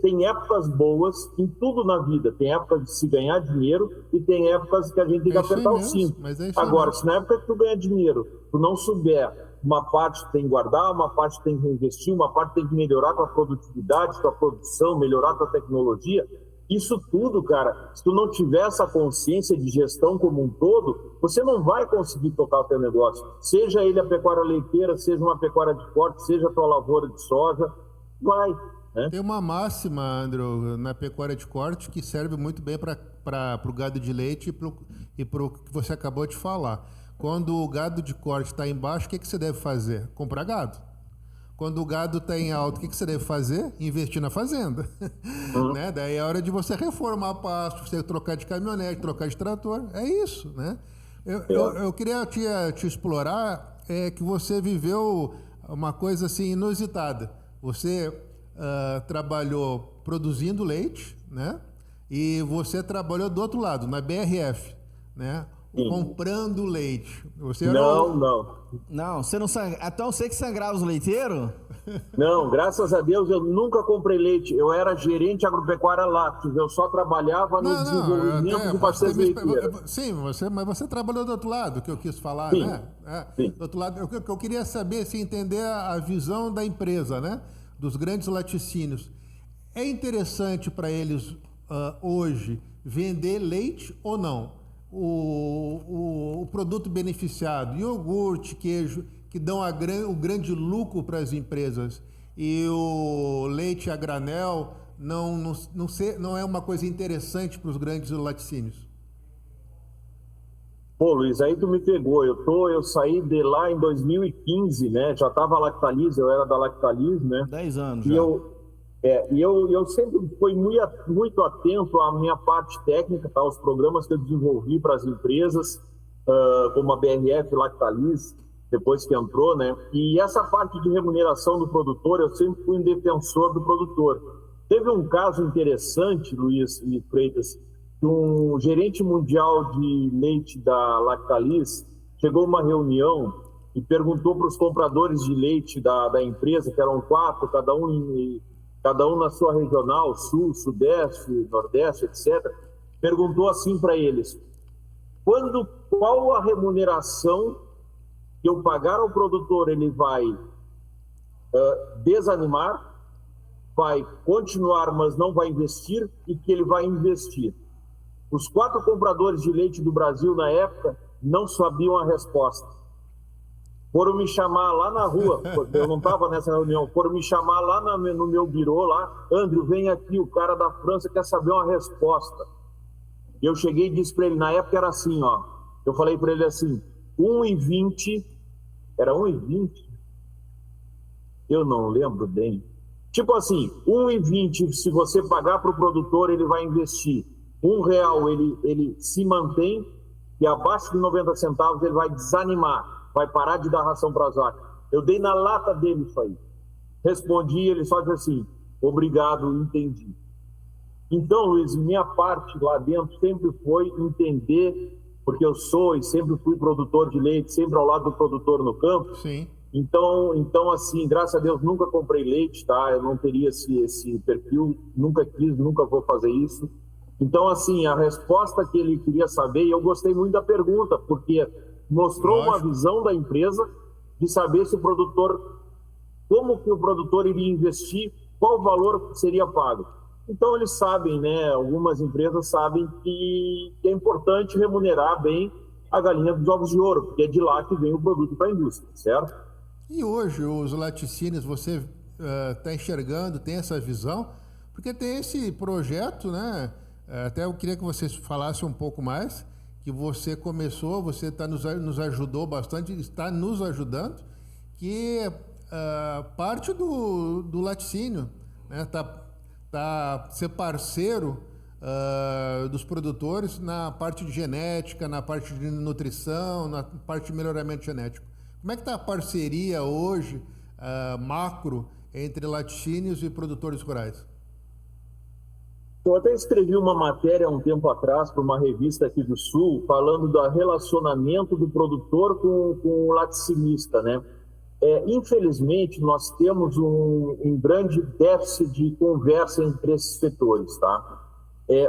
tem épocas boas em tudo na vida. Tem épocas de se ganhar dinheiro e tem épocas que a gente tem que apertar o cinto. Agora, se na época que tu ganha dinheiro, tu não souber, uma parte tem que guardar, uma parte tem que investir, uma parte tem que melhorar tua produtividade, tua produção, melhorar tua tecnologia. Isso tudo, cara, se tu não tiver essa consciência de gestão como um todo, você não vai conseguir tocar o teu negócio. Seja ele a pecuária leiteira, seja uma pecuária de corte, seja a tua lavoura de soja, né? Tem uma máxima, Andrew, na pecuária de corte que serve muito bem para o gado de leite e para o que você acabou de falar. Quando o gado de corte está embaixo, o que você deve fazer? Comprar gado. Quando o gado está em alto, o que você deve fazer? Investir na fazenda. Né? Daí é hora de você reformar pasto, você trocar de caminhonete, trocar de trator. É isso, né? Eu queria te explorar que você viveu uma coisa assim inusitada. Você trabalhou produzindo leite, né? E você trabalhou do outro lado, na BRF, né? Sim. Comprando leite. Você Não, você não sangra. Então você que sangrava os leiteiros? Não, graças a Deus eu nunca comprei leite. Eu era gerente agropecuária lácteos. Eu só trabalhava no desenvolvimento de parceiros leiteiros. Sim, mas você trabalhou do outro lado, que eu quis falar, sim, né? Sim. Do outro lado, eu queria saber, se entender a visão da empresa, né? Dos grandes laticínios. É interessante para eles hoje vender leite ou não? O produto beneficiado, iogurte, queijo, que dão o grande lucro para as empresas, e o leite a granel não é uma coisa interessante para os grandes laticínios? Pô, Luiz, aí tu me pegou. Eu saí de lá em 2015, né? Já estava Lactalis, eu era da Lactalis, né? 10 anos e já. Eu sempre fui muito atento à minha parte técnica, tá? Os programas que eu desenvolvi para as empresas, como a BRF Lactalis, depois que entrou, né? E essa parte de remuneração do produtor, eu sempre fui um defensor do produtor. Teve um caso interessante, Luiz e Freitas, que um gerente mundial de leite da Lactalis chegou a uma reunião e perguntou para os compradores de leite da empresa, que eram 4, cada um na sua regional, sul, sudeste, nordeste, etc., perguntou assim para eles: qual a remuneração que eu pagar ao produtor ele vai desanimar, vai continuar, mas não vai investir, e que ele vai investir? Os 4 compradores de leite do Brasil, na época, não sabiam a resposta. Foram me chamar lá na rua, eu não estava nessa reunião, foram me chamar lá no meu birô, lá: Andrew, vem aqui, o cara da França quer saber uma resposta. E eu cheguei e disse para ele, na época era assim, ó, eu falei para ele assim, 1,20, era 1,20? Eu não lembro bem. Tipo assim, 1,20, se você pagar para o produtor, ele vai investir. R$1 ele se mantém, e abaixo de 90 centavos ele vai desanimar, vai parar de dar ração para as vacas. Eu dei na lata dele isso aí. Respondi, ele só disse assim: obrigado, entendi. Então, Luiz, minha parte lá dentro sempre foi entender, porque eu sou e sempre fui produtor de leite, sempre ao lado do produtor no campo. Sim. Então, assim, graças a Deus nunca comprei leite, tá? Eu não teria esse perfil, nunca quis, nunca vou fazer isso. Então, assim, a resposta que ele queria saber, e eu gostei muito da pergunta, porque mostrou uma visão da empresa de saber se o produtor, como que o produtor iria investir, qual valor seria pago. Então, eles sabem, né? Algumas empresas sabem que é importante remunerar bem a galinha dos ovos de ouro, porque é de lá que vem o produto para a indústria, certo? E hoje, os laticínios, você está enxergando, tem essa visão? Porque tem esse projeto, né? Até eu queria que você falasse um pouco mais, que você começou, você nos ajudou bastante, está nos ajudando, que parte do laticínio, né? Ser parceiro dos produtores na parte de genética, na parte de nutrição, na parte de melhoramento genético. Como é que está a parceria hoje, macro, entre laticínios e produtores rurais? Eu até escrevi uma matéria há um tempo atrás para uma revista aqui do Sul, falando do relacionamento do produtor com o laticinista, né? Infelizmente, nós temos um grande déficit de conversa entre esses setores, tá?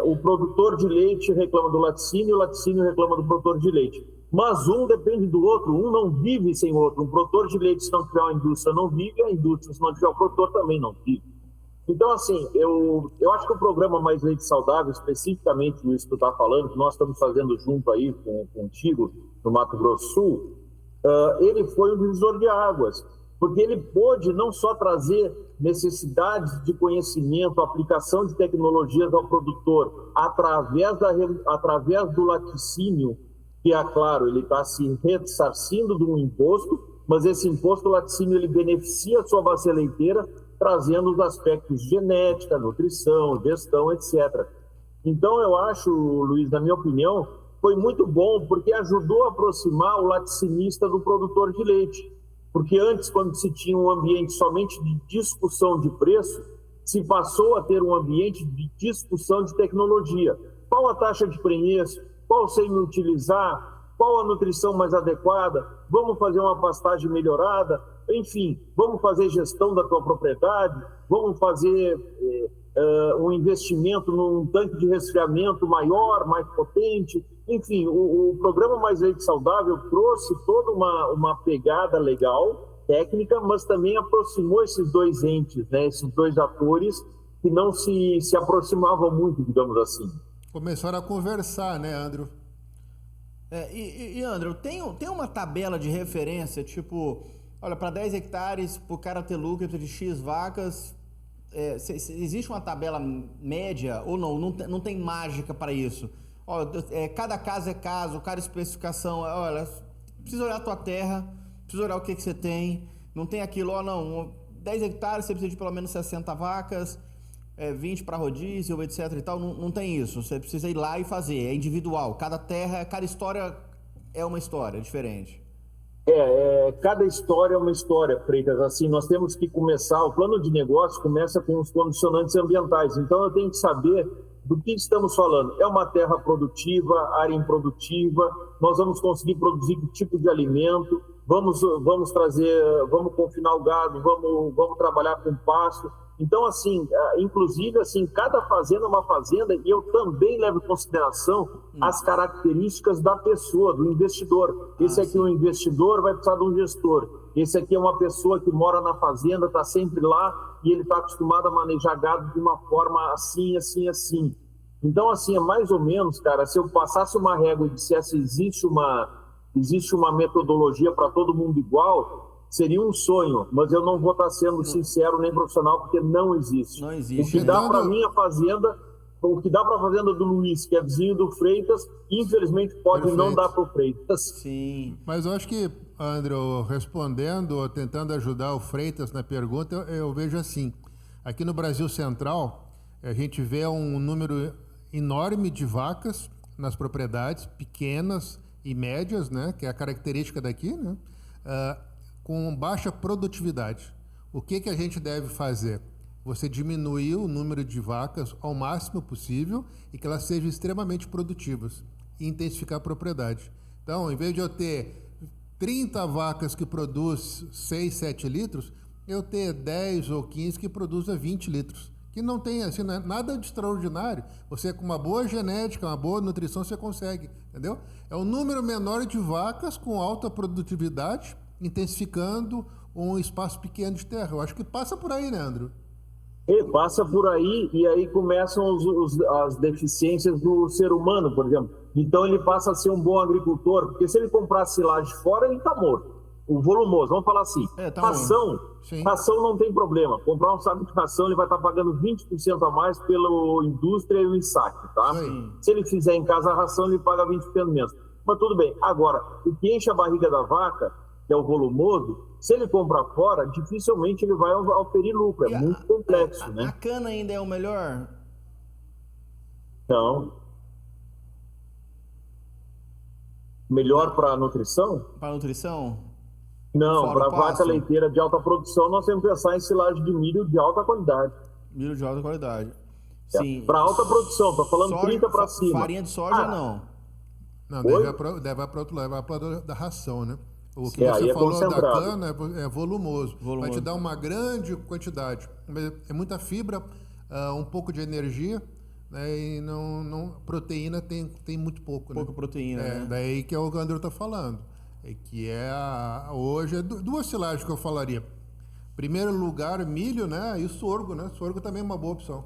O produtor de leite reclama do laticínio, o laticínio reclama do produtor de leite. Mas um depende do outro, um não vive sem o outro. Um produtor de leite, se não tiver uma indústria, não vive, a indústria, se não tiver o produtor, também não vive. Então, assim, eu acho que o programa Mais Leite Saudável, especificamente isso que tu está falando, que nós estamos fazendo junto aí contigo, no Mato Grosso do Sul, ele foi um divisor de águas. porque ele pôde não só trazer necessidades de conhecimento, aplicação de tecnologias ao produtor através do laticínio, que é claro, ele está se ressarcindo de um imposto, mas esse imposto, o laticínio, ele beneficia a sua bacia leiteira, trazendo os aspectos genética, nutrição, gestão, etc. Então, eu acho, Luiz, na minha opinião, foi muito bom, porque ajudou a aproximar o laticinista do produtor de leite. Porque antes, quando se tinha um ambiente somente de discussão de preço, se passou a ter um ambiente de discussão de tecnologia. Qual a taxa de preço? Qual sêmen utilizar? Qual a nutrição mais adequada? Vamos fazer uma pastagem melhorada? Enfim, vamos fazer gestão da tua propriedade? Vamos fazer um investimento num tanque de resfriamento maior, mais potente? Enfim, o programa Mais Leite Saudável trouxe toda uma pegada legal, técnica, mas também aproximou esses dois entes, né? Esses dois atores que não se aproximavam muito, digamos assim. Começaram a conversar, né, Andrew? Andrew, tem uma tabela de referência, tipo, olha, para 10 hectares, para o cara ter lucro de X vacas, existe uma tabela média ou não? Não tem mágica para isso? Cada caso é caso, cada especificação, olha, precisa olhar a tua terra, precisa olhar o que você tem, não tem aquilo, 10 hectares você precisa de pelo menos 60 vacas, 20 para rodízio, etc e tal, não tem isso, você precisa ir lá e fazer, é individual, cada terra, cada história é uma história diferente. Cada história é uma história, Freitas. Assim, nós temos que começar, o plano de negócio começa com os condicionantes ambientais, então eu tenho que saber do que estamos falando. É uma terra produtiva, área improdutiva, nós vamos conseguir produzir que tipo de alimento, vamos confinar o gado, vamos trabalhar com pasto. Então, assim, inclusive, assim, cada fazenda é uma fazenda, e eu também levo em consideração as características da pessoa, do investidor. Esse aqui é um investidor, vai precisar de um gestor. Esse aqui é uma pessoa que mora na fazenda, está sempre lá, e ele está acostumado a manejar gado de uma forma assim, assim, assim. Então, assim, é mais ou menos, cara, se eu passasse uma régua e dissesse existe uma metodologia para todo mundo igual, seria um sonho, mas eu não vou estar sendo sincero nem profissional, porque não existe. Não existe. O que dá para minha fazenda, o que dá para a fazenda do Luiz, que é vizinho do Freitas, infelizmente pode não dar para o Freitas. Sim. Mas eu acho que, Andrew, respondendo ou tentando ajudar o Freitas na pergunta, eu vejo assim, aqui no Brasil Central, a gente vê um número enorme de vacas nas propriedades, pequenas e médias, né, que é a característica daqui, né, com baixa produtividade. O que a gente deve fazer? Você diminuir o número de vacas ao máximo possível e que elas sejam extremamente produtivas e intensificar a propriedade. Então, em vez de eu ter 30 vacas que produzem 6, 7 litros, eu ter 10 ou 15 que produzem 20 litros. Que não tem assim, nada de extraordinário. Você com uma boa genética, uma boa nutrição, você consegue, entendeu? É um número menor de vacas com alta produtividade, intensificando um espaço pequeno de terra. Eu acho que passa por aí, né, Andrew? Passa por aí, e aí começam as deficiências do ser humano, por exemplo. Então ele passa a ser um bom agricultor, porque se ele comprar silagem fora, ele está morto. O volumoso, vamos falar assim, ração não tem problema. Comprar um saco de ração, ele vai estar pagando 20% a mais pela indústria e o ensaque, tá? Sim. Se ele fizer em casa a ração, ele paga 20% menos. Mas tudo bem. Agora, o que enche a barriga da vaca, que é o volumoso, se ele comprar fora, dificilmente ele vai oferir lucro. É muito complexo, né? A cana ainda é o melhor? Então, melhor para nutrição? Para nutrição? Não, para vaca leiteira de alta produção, nós temos que pensar em silagem de milho de alta qualidade. Milho de alta qualidade. Sim. Para alta produção, tô falando soja, 30 para cima. Farinha de soja, não. Não, deve para outro lado, vai para da ração, né? O que você falou da cana é volumoso. Vai te dar uma grande quantidade. É muita fibra, um pouco de energia, né? E proteína tem muito pouco. Pouca proteína, né? Daí que é o que o Andrew está falando. Hoje, duas silagens que eu falaria. Primeiro lugar, milho, né? E sorgo, né? Sorgo também é uma boa opção.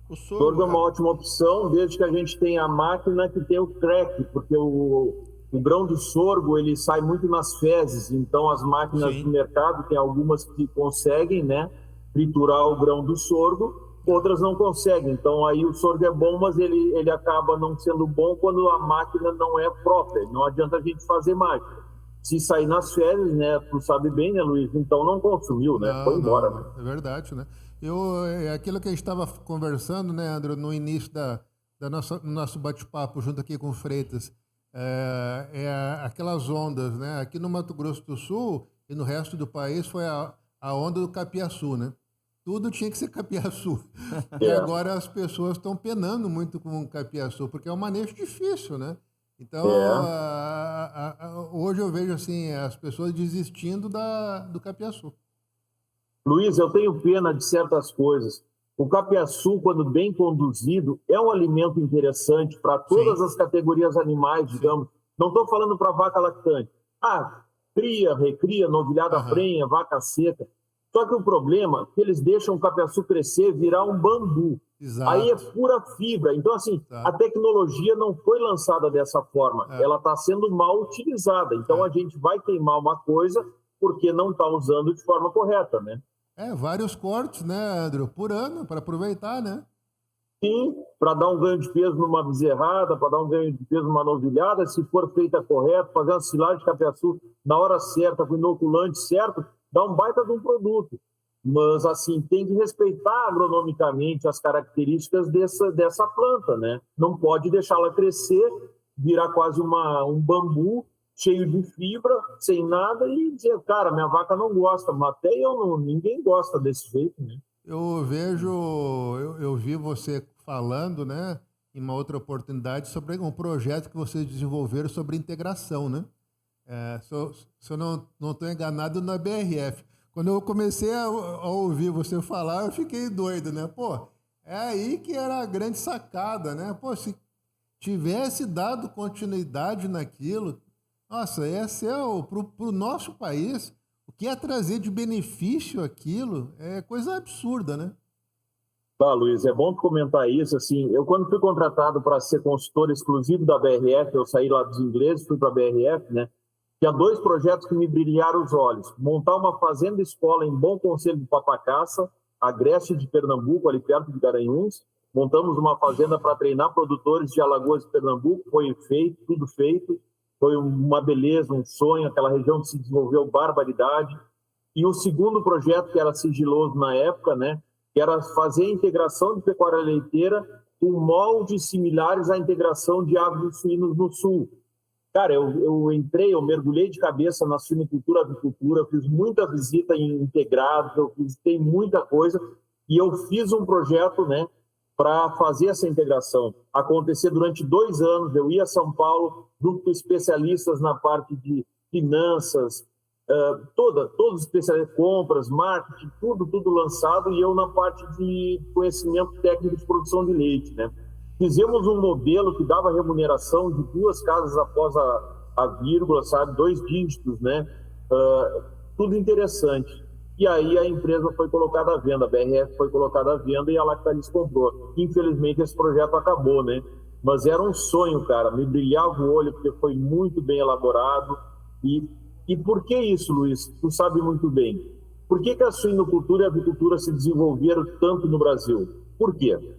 O sorgo é uma ótima opção, desde que a gente tenha a máquina que tem o crack, porque o grão de sorgo ele sai muito nas fezes, então as máquinas Sim. do mercado tem algumas que conseguem, né, triturar o grão do sorgo, outras não conseguem. Então aí o sorgo é bom, mas ele acaba não sendo bom quando a máquina não é própria. Não adianta a gente fazer mágica. Se sair nas fezes, né, tu sabe bem, né, Luiz? Então não consumiu, né? Foi embora, né? É verdade, né? É aquilo que a gente estava conversando, né, André, no início do nosso bate-papo junto aqui com o Freitas, aquelas ondas, né? Aqui no Mato Grosso do Sul e no resto do país foi a onda do capiaçu, né? Tudo tinha que ser capiaçu. E agora as pessoas estão penando muito com o capiaçu, porque é um manejo difícil, né? Então, hoje eu vejo assim, as pessoas desistindo do capiaçu. Luiz, eu tenho pena de certas coisas. O capiaçu, quando bem conduzido, é um alimento interessante para todas as categorias animais, digamos. Não estou falando para vaca lactante. Cria, recria, novilhada prenha, vaca seca. Só que o problema é que eles deixam o capiaçu crescer, virar um bambu. Exato. Aí é pura fibra. Então, assim, a tecnologia não foi lançada dessa forma. Ela está sendo mal utilizada. Então, a gente vai queimar uma coisa porque não está usando de forma correta, né? Vários cortes, né, André, por ano, para aproveitar, né? Sim, para dar um ganho de peso numa bezerrada, para dar um ganho de peso numa novilhada, se for feita correto, fazer uma silagem de capiaçu na hora certa, com o inoculante certo, dá um baita de um produto. Mas, assim, tem que respeitar agronomicamente as características dessa planta, né? Não pode deixá-la crescer, virar quase um bambu, cheio de fibra, sem nada, e dizer, cara, minha vaca não gosta, mas até ninguém gosta desse jeito, né? Eu vi você falando, né, em uma outra oportunidade, sobre um projeto que vocês desenvolveram sobre integração, né? Se eu não estou enganado, na BRF. Quando eu comecei a ouvir você falar, eu fiquei doido, né? Pô, é aí que era a grande sacada, né? Pô, se tivesse dado continuidade naquilo, nossa, ia ser para o nosso país, o que ia trazer de benefício aquilo é coisa absurda, né? Luiz, é bom comentar isso. Assim, eu, quando fui contratado para ser consultor exclusivo da BRF, eu saí lá dos ingleses, fui para a BRF, né? Tinha 2 projetos que me brilharam os olhos. Montar uma fazenda-escola em Bom Conselho do Papacaça, Agreste de Pernambuco, ali perto de Garanhuns. Montamos uma fazenda para treinar produtores de Alagoas e Pernambuco. Foi feito, tudo feito. Foi uma beleza, um sonho. Aquela região se desenvolveu barbaridade. E o segundo projeto, que era sigiloso na época, né, que era fazer a integração de pecuária leiteira com moldes similares à integração de aves e suínos no sul. Cara, eu mergulhei de cabeça na suinocultura, avicultura, fiz muita visita em integrados, eu visitei muita coisa e eu fiz um projeto, né, para fazer essa integração acontecer durante 2 anos. Eu ia a São Paulo junto com especialistas na parte de finanças, todos os especialistas, compras, marketing, tudo lançado, e eu na parte de conhecimento técnico de produção de leite, né? Fizemos um modelo que dava remuneração de 2 casas após a vírgula, sabe? 2 dígitos, né? Tudo interessante. E aí a empresa foi colocada à venda, a BRF foi colocada à venda e a Lactalis comprou. Infelizmente esse projeto acabou, né? Mas era um sonho, cara. Me brilhava o olho porque foi muito bem elaborado. E por que isso, Luiz? Tu sabe muito bem. Por que a suinocultura e a avicultura se desenvolveram tanto no Brasil? Por quê?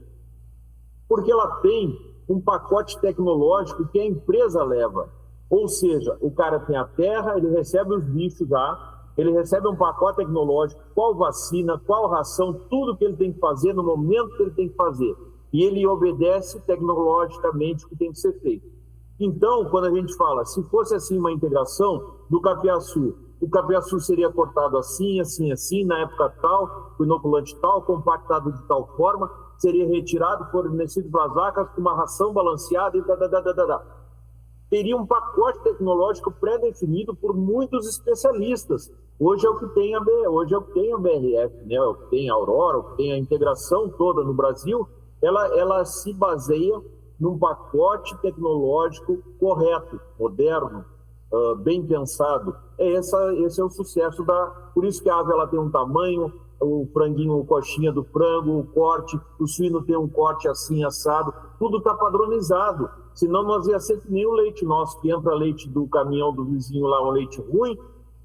Porque ela tem um pacote tecnológico que a empresa leva. Ou seja, o cara tem a terra, ele recebe os bichos já, ele recebe um pacote tecnológico, qual vacina, qual ração, tudo que ele tem que fazer no momento que ele tem que fazer. E ele obedece tecnologicamente o que tem que ser feito. Então, quando a gente fala, se fosse assim uma integração do capiaçu, o capiaçu seria cortado assim, assim, assim, na época tal, o inoculante tal, compactado de tal forma, seria retirado, fornecido para as vacas com uma ração balanceada e teria um pacote tecnológico pré-definido por muitos especialistas. Hoje é o que tem a BRF, né? É o que tem a Aurora, o que tem a integração toda no Brasil, ela se baseia num pacote tecnológico correto, moderno, bem pensado. Esse é o sucesso Por isso que a ave ela tem um tamanho, o franguinho, o coxinha do frango, o corte, o suíno tem um corte assim, assado, tudo está padronizado. senão nós ia ser que nem o leite nosso, que entra leite do caminhão do vizinho lá, um leite ruim,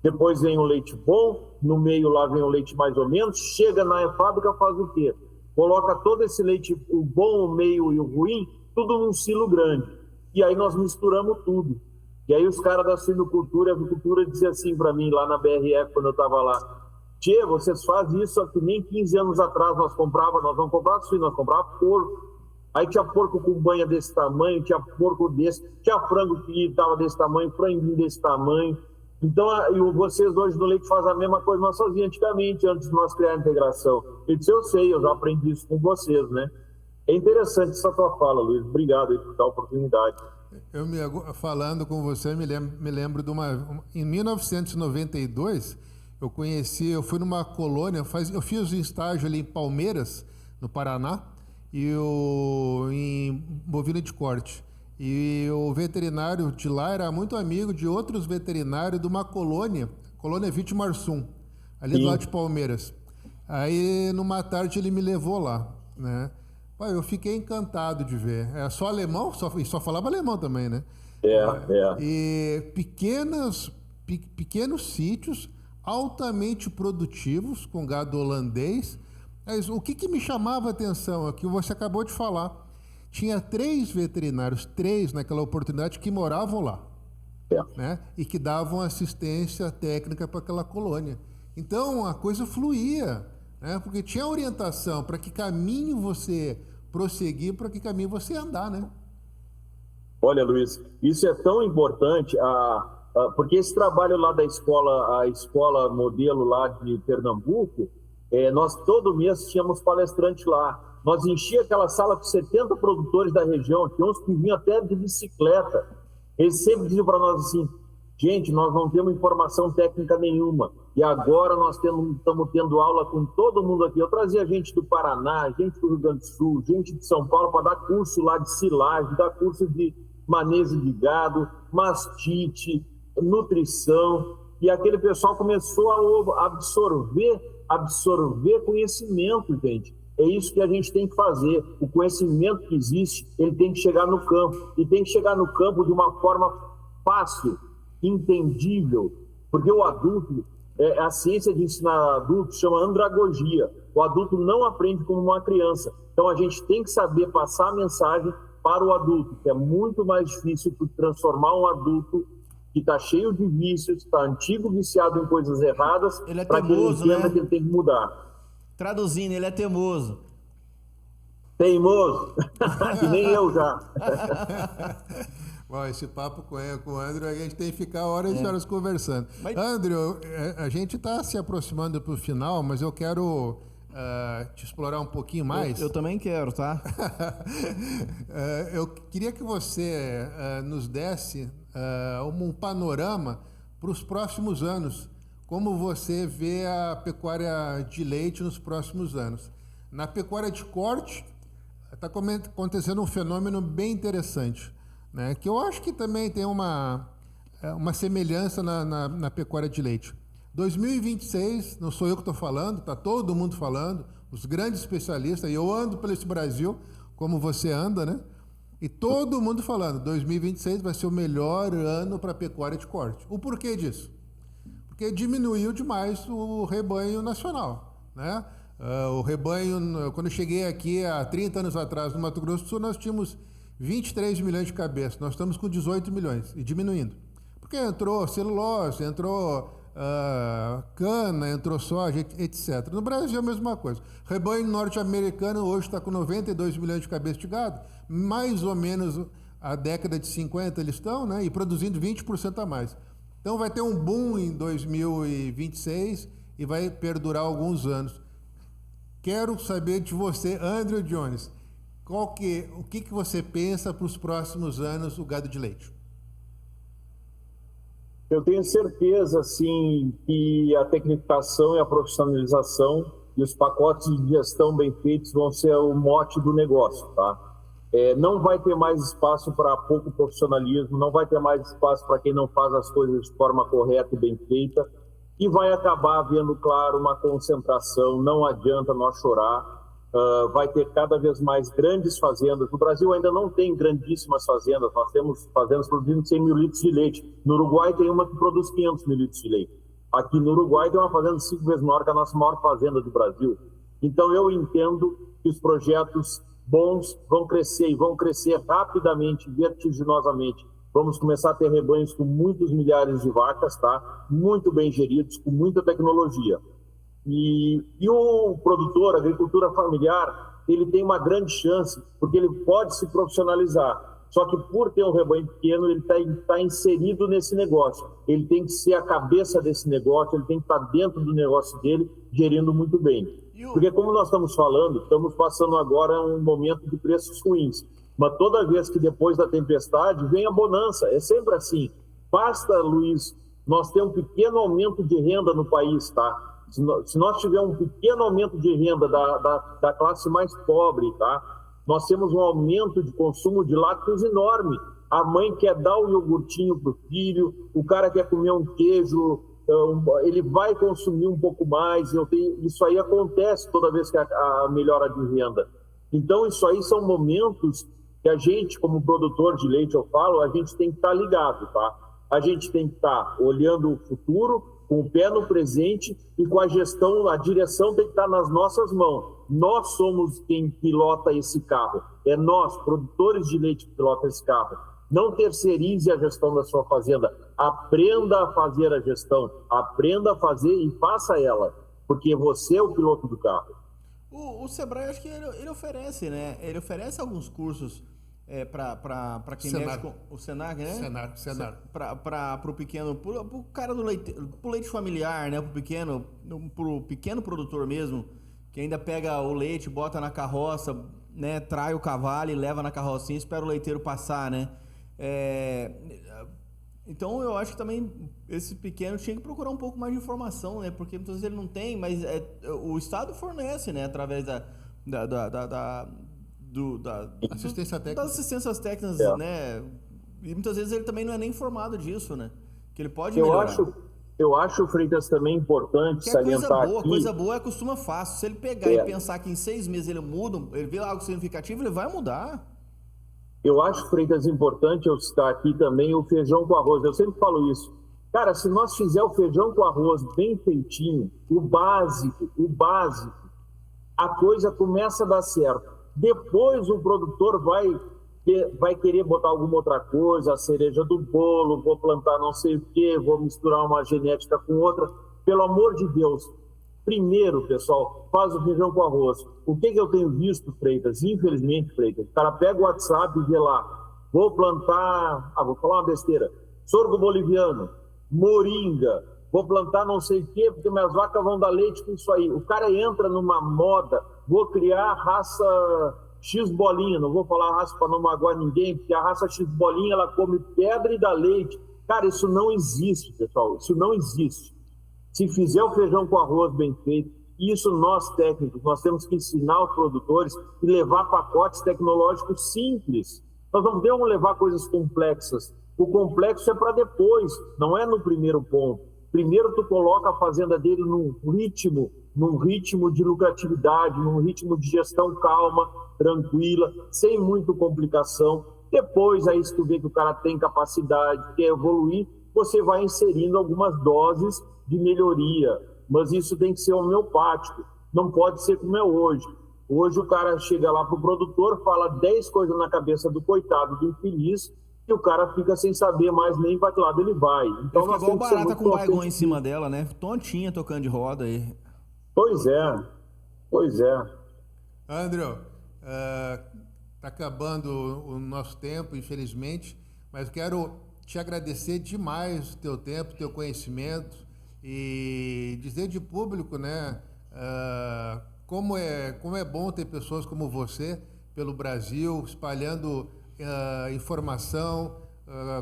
depois vem um leite bom, no meio lá vem um leite mais ou menos, chega na fábrica, faz o quê? Coloca todo esse leite, o bom, o meio e o ruim, tudo num silo grande. E aí nós misturamos tudo. E aí os caras da suinocultura e avicultura diziam assim para mim, lá na BRF, quando eu estava lá, Tchê, vocês fazem isso aqui nem 15 anos atrás nós não comprávamos suíno, nós comprávamos porco. Aí tinha porco com banha desse tamanho, tinha porco desse, tinha frango que estava desse tamanho, franguinho desse tamanho. Então, vocês hoje no leite fazem a mesma coisa que nós fazíamos antigamente, antes de nós criar a integração. Eu disse, eu sei, eu já aprendi isso com vocês, né? É interessante essa tua fala, Luiz. Obrigado aí por dar a oportunidade. Falando com você, me lembro de em 1992, eu fui numa colônia, eu fiz um estágio ali em Palmeiras, no Paraná, em bovina de corte. E o veterinário de lá era muito amigo de outros veterinários de uma colônia Vitimarsum, ali do lado de Palmeiras. Aí, numa tarde, ele me levou lá, né? Pô, eu fiquei encantado de ver. É só alemão, só falava alemão também, né? E pequenos sítios altamente produtivos, com gado holandês. Mas o que me chamava a atenção é que você acabou de falar. Tinha 3 veterinários, 3 naquela oportunidade, que moravam lá, né? E que davam assistência técnica para aquela colônia. Então, a coisa fluía, né? Porque tinha orientação para que caminho você prosseguir, para que caminho você andar, né? Olha, Luiz, isso é tão importante, porque esse trabalho lá da escola, a escola modelo lá de Pernambuco, nós todo mês tínhamos palestrantes lá. Nós enchíamos aquela sala com 70 produtores da região, tinha uns que vinham até de bicicleta. Eles sempre diziam para nós assim, gente, nós não temos informação técnica nenhuma, e agora nós estamos tendo aula com todo mundo aqui. Eu trazia gente do Paraná, gente do Rio Grande do Sul, gente de São Paulo para dar curso lá de silagem, dar curso de manejo de gado, mastite, nutrição, e aquele pessoal começou a absorver conhecimento, gente. É isso que a gente tem que fazer. O conhecimento que existe, ele tem que chegar no campo. E tem que chegar no campo de uma forma fácil, entendível. Porque o adulto, a ciência de ensinar adulto chama andragogia. O adulto não aprende como uma criança. Então a gente tem que saber passar a mensagem para o adulto, que é muito mais difícil transformar um adulto que está cheio de vícios, está antigo, viciado em coisas erradas, para que ele entenda, né, que ele tem que mudar. Traduzindo, ele é teimoso. Teimoso? Que nem eu já. Bom, esse papo com o Andrew, a gente tem que ficar horas e horas conversando. Andrew, a gente está se aproximando para o final, mas eu quero te explorar um pouquinho mais. Eu também quero, tá? Eu queria que você nos desse um panorama para os próximos anos. Como você vê a pecuária de leite nos próximos anos? Na pecuária de corte, está acontecendo um fenômeno bem interessante, né? Que eu acho que também tem uma semelhança na pecuária de leite. 2026, não sou eu que estou falando, está todo mundo falando, os grandes especialistas, e eu ando pelo esse Brasil, como você anda, né? E todo mundo falando, 2026 vai ser o melhor ano para a pecuária de corte. O porquê disso? Porque diminuiu demais o rebanho nacional, né? O rebanho, quando eu cheguei aqui há 30 anos atrás no Mato Grosso do Sul, nós tínhamos 23 milhões de cabeças, nós estamos com 18 milhões e diminuindo. Porque entrou celulose, entrou cana, entrou soja, etc. No Brasil é a mesma coisa. Rebanho norte-americano hoje está com 92 milhões de cabeças de gado, mais ou menos a década de 50 eles estão, né? E produzindo 20% a mais. Então vai ter um boom em 2026 e vai perdurar alguns anos. Quero saber de você, Andrew Jones, o que você pensa para os próximos anos o gado de leite? Eu tenho certeza, assim, que a tecnificação e a profissionalização e os pacotes de gestão bem feitos vão ser o mote do negócio, tá? Não vai ter mais espaço para pouco profissionalismo, não vai ter mais espaço para quem não faz as coisas de forma correta e bem feita, e vai acabar havendo, claro, uma concentração. Não adianta nós chorar. vai ter cada vez mais grandes fazendas. No Brasil ainda não tem grandíssimas fazendas, nós temos fazendas produzindo 100 mil litros de leite. No Uruguai tem uma que produz 500 mil litros de leite. Aqui no Uruguai tem uma fazenda 5 vezes maior que a nossa maior fazenda do Brasil. Então eu entendo que os projetos bons vão crescer e vão crescer rapidamente, vertiginosamente. Vamos começar a ter rebanhos com muitos milhares de vacas, tá? Muito bem geridos, com muita tecnologia. E o produtor, a agricultura familiar, ele tem uma grande chance, porque ele pode se profissionalizar. Só que por ter um rebanho pequeno, ele está inserido nesse negócio. Ele tem que ser a cabeça desse negócio, ele tem que estar dentro do negócio dele, gerindo muito bem. Porque como nós estamos falando, estamos passando agora um momento de preços ruins. Mas toda vez que depois da tempestade vem a bonança, é sempre assim. Basta, Luiz, nós ter um pequeno aumento de renda no país, tá? Se nós tivermos um pequeno aumento de renda da classe mais pobre, tá? Nós temos um aumento de consumo de lácteos enorme. A mãe quer dar o iogurtinho para o filho, o cara quer comer um queijo, ele vai consumir um pouco mais. Isso aí acontece toda vez que a melhora de renda. Então, isso aí são momentos que a gente, como produtor de leite, eu falo, a gente tem que estar ligado, tá? A gente tem que estar olhando o futuro, com o pé no presente e com a gestão, a direção tem que estar nas nossas mãos. Nós somos quem pilota esse carro. É nós, produtores de leite, que pilota esse carro. Não terceirize a gestão da sua fazenda. Aprenda a fazer a gestão. Aprenda a fazer e faça ela. Porque você é o piloto do carro. O Sebrae, acho que ele oferece, né? Ele oferece alguns cursos para quem mexe com o Senar, né? Senar. Para o pequeno, pro cara do leite, pro leite familiar, né? Pro pequeno produtor mesmo, que ainda pega o leite, bota na carroça, né? Trai o cavalo e leva na carrocinha e espera o leiteiro passar, né? Então eu acho que também esse pequeno tinha que procurar um pouco mais de informação, né? Porque muitas vezes ele não tem, mas o Estado fornece, né? Através da assistência técnica. Das assistências técnicas, né? E muitas vezes ele também não é nem informado disso, né? Que ele pode melhorar. Eu acho, Freitas, também importante salientar coisa boa acostuma fácil. Se ele pegar e pensar que em 6 meses ele muda, ele vê algo significativo, ele vai mudar. Eu acho, Freitas, importante eu citar aqui também o feijão com arroz. Eu sempre falo isso. Cara, se nós fizermos o feijão com arroz bem feitinho, o básico, a coisa começa a dar certo. Depois o produtor vai querer botar alguma outra coisa, a cereja do bolo, vou plantar não sei o quê, vou misturar uma genética com outra. Pelo amor de Deus, primeiro, pessoal, faz o feijão com arroz. O que eu tenho visto, Freitas? Infelizmente, Freitas, o cara pega o WhatsApp e vê lá, vou plantar, vou falar uma besteira, sorgo boliviano, moringa, vou plantar não sei o quê, porque minhas vacas vão dar leite com isso aí. O cara entra numa moda, vou criar raça X bolinha, não vou falar raça para não magoar ninguém, porque a raça X bolinha, ela come pedra e dá leite. Cara, isso não existe, pessoal, isso não existe. Se fizer o feijão com arroz bem feito, isso nós técnicos, nós temos que ensinar os produtores e levar pacotes tecnológicos simples. Nós não podemos levar coisas complexas. O complexo é para depois, não é no primeiro ponto. Primeiro tu coloca a fazenda dele num ritmo de lucratividade, num ritmo de gestão calma, tranquila, sem muita complicação. Depois, aí, se tu vê que o cara tem capacidade, quer evoluir, você vai inserindo algumas doses de melhoria. Mas isso tem que ser homeopático, não pode ser como é hoje. Hoje o cara chega lá pro produtor, fala 10 coisas na cabeça do coitado, do infeliz, e o cara fica sem saber mais nem para que lado ele vai. Então nós igual barata com baigão em cima dela, né? Tontinha tocando de roda aí. Pois é. André, tá acabando o nosso tempo, infelizmente, mas quero te agradecer demais o teu tempo, teu conhecimento e dizer de público, né, como é bom ter pessoas como você pelo Brasil, espalhando informação,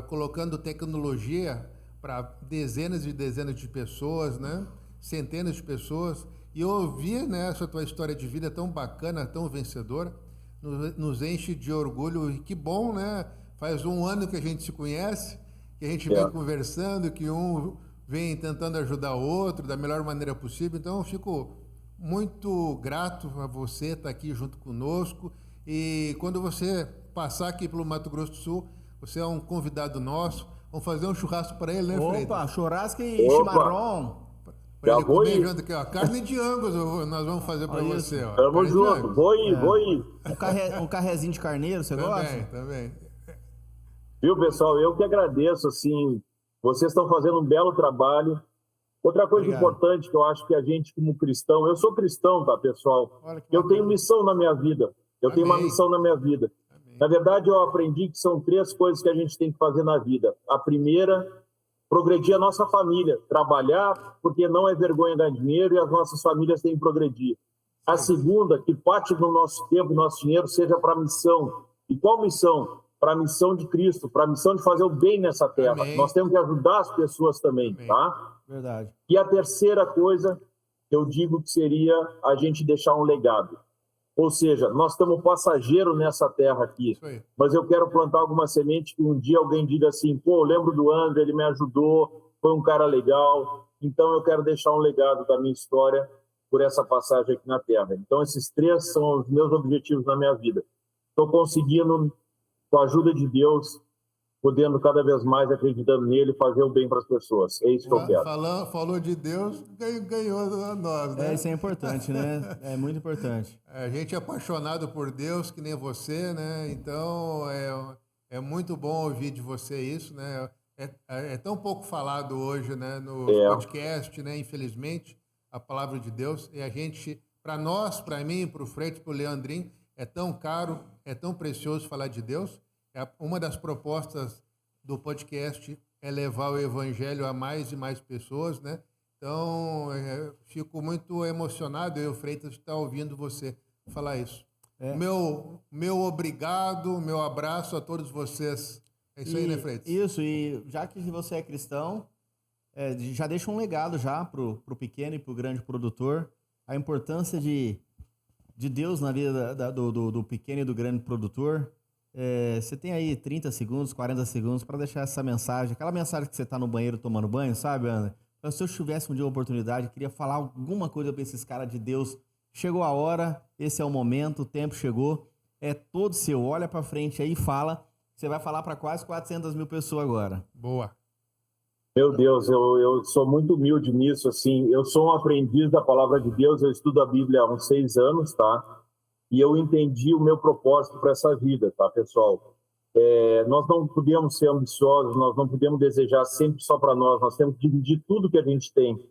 colocando tecnologia para dezenas e dezenas de pessoas, né? Centenas de pessoas. E ouvir, né, essa tua história de vida tão bacana, tão vencedora, nos enche de orgulho. E que bom, né? Faz 1 ano que a gente se conhece, que a gente vem conversando, que um vem tentando ajudar o outro da melhor maneira possível. Então eu fico muito grato a você estar aqui junto conosco. E quando você passar aqui pelo Mato Grosso do Sul, você é um convidado nosso. Vamos fazer um churrasco para ele, né, Freitas? Opa, churrasco e chimarrão. Para ele comer junto aqui, ó. Carne de Angus nós vamos fazer para você, ó. Tamo junto, vou ir. Um carrezinho de carneiro, você gosta? Também. Viu, pessoal? Eu que agradeço, assim, vocês estão fazendo um belo trabalho. Outra coisa importante que eu acho que a gente, como cristão, eu sou cristão, tá, pessoal? Eu tenho missão na minha vida. Eu tenho uma missão na minha vida. Amém. Na verdade, eu aprendi que são 3 coisas que a gente tem que fazer na vida. A primeira, progredir a nossa família. Trabalhar, porque não é vergonha ganhar dinheiro e as nossas famílias têm que progredir. A segunda, que parte do nosso tempo, nosso dinheiro, seja para a missão. E qual missão? Para a missão de Cristo, para a missão de fazer o bem nessa terra. Amém. Nós temos que ajudar as pessoas também, Amém. Tá? Verdade. E a terceira coisa, eu digo que seria a gente deixar um legado. Ou seja, nós estamos passageiros nessa terra aqui, mas eu quero plantar alguma semente que um dia alguém diga assim, pô, eu lembro do André, ele me ajudou, foi um cara legal, então eu quero deixar um legado da minha história por essa passagem aqui na terra. Então esses 3 são os meus objetivos na minha vida. Estou conseguindo, com a ajuda de Deus, podendo cada vez mais, acreditando nele, fazer o bem para as pessoas. É isso que eu quero. Falou de Deus, ganhou a nós, né? Isso é importante, né? É muito importante. A gente é apaixonado por Deus, que nem você, né? Então, é muito bom ouvir de você isso, né? É tão pouco falado hoje, né? No podcast, né? Infelizmente, a palavra de Deus. E a gente, para nós, para mim, para o Freitas, para o Leandrinho, é tão caro, é tão precioso falar de Deus. Uma das propostas do podcast é levar o evangelho a mais e mais pessoas, né? Então, fico muito emocionado, eu, Freitas, estar ouvindo você falar isso. Meu obrigado, meu abraço a todos vocês. É isso aí, né, Freitas? Isso, e já que você é cristão, já deixa um legado já pro pequeno e pro grande produtor, a importância de Deus na vida do pequeno e do grande produtor. Você tem aí 30 segundos, 40 segundos para deixar essa mensagem, aquela mensagem que você está no banheiro tomando banho, sabe, Ana? Então, se eu tivesse um dia uma oportunidade, queria falar alguma coisa para esses caras de Deus. Chegou a hora, esse é o momento, o tempo chegou, é todo seu. Olha para frente aí e fala. Você vai falar para quase 400 mil pessoas agora. Boa. Meu Deus, eu sou muito humilde nisso, assim. Eu sou um aprendiz da palavra de Deus, eu estudo a Bíblia há uns 6 anos, tá? E eu entendi o meu propósito para essa vida, tá, pessoal? Nós não podemos ser ambiciosos, nós não podemos desejar sempre só para nós temos que dividir tudo que a gente tem.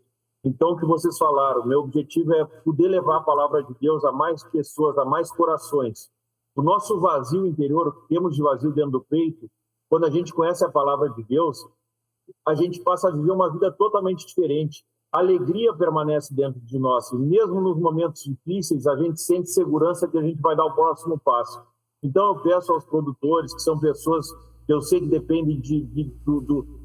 Então, o que vocês falaram, meu objetivo é poder levar a palavra de Deus a mais pessoas, a mais corações. O nosso vazio interior, o que temos de vazio dentro do peito, quando a gente conhece a palavra de Deus, a gente passa a viver uma vida totalmente diferente. A alegria permanece dentro de nós. E mesmo nos momentos difíceis, a gente sente segurança que a gente vai dar o próximo passo. Então, eu peço aos produtores, que são pessoas que eu sei que dependem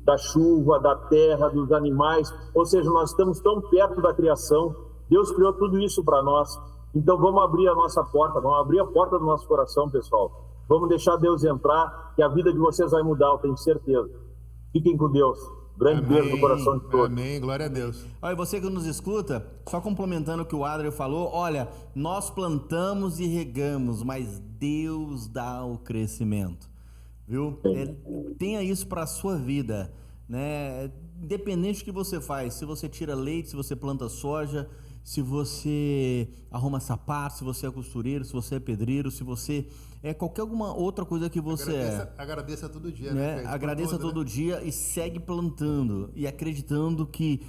da chuva, da terra, dos animais. Ou seja, nós estamos tão perto da criação. Deus criou tudo isso para nós. Então, vamos abrir a nossa porta, vamos abrir a porta do nosso coração, pessoal. Vamos deixar Deus entrar, que a vida de vocês vai mudar, eu tenho certeza. Fiquem com Deus. Grande beijo no coração de todos. Amém, glória a Deus. Olha, você que nos escuta, só complementando o que o Adriel falou, olha, nós plantamos e regamos, mas Deus dá o crescimento, viu? Tenha isso para a sua vida, né? Independente do que você faz, se você tira leite, se você planta soja, se você arruma sapato, se você é costureiro, se você é pedreiro, se você qualquer alguma outra coisa que você agradeça todo dia, né? Agradeça todo dia e segue plantando e acreditando que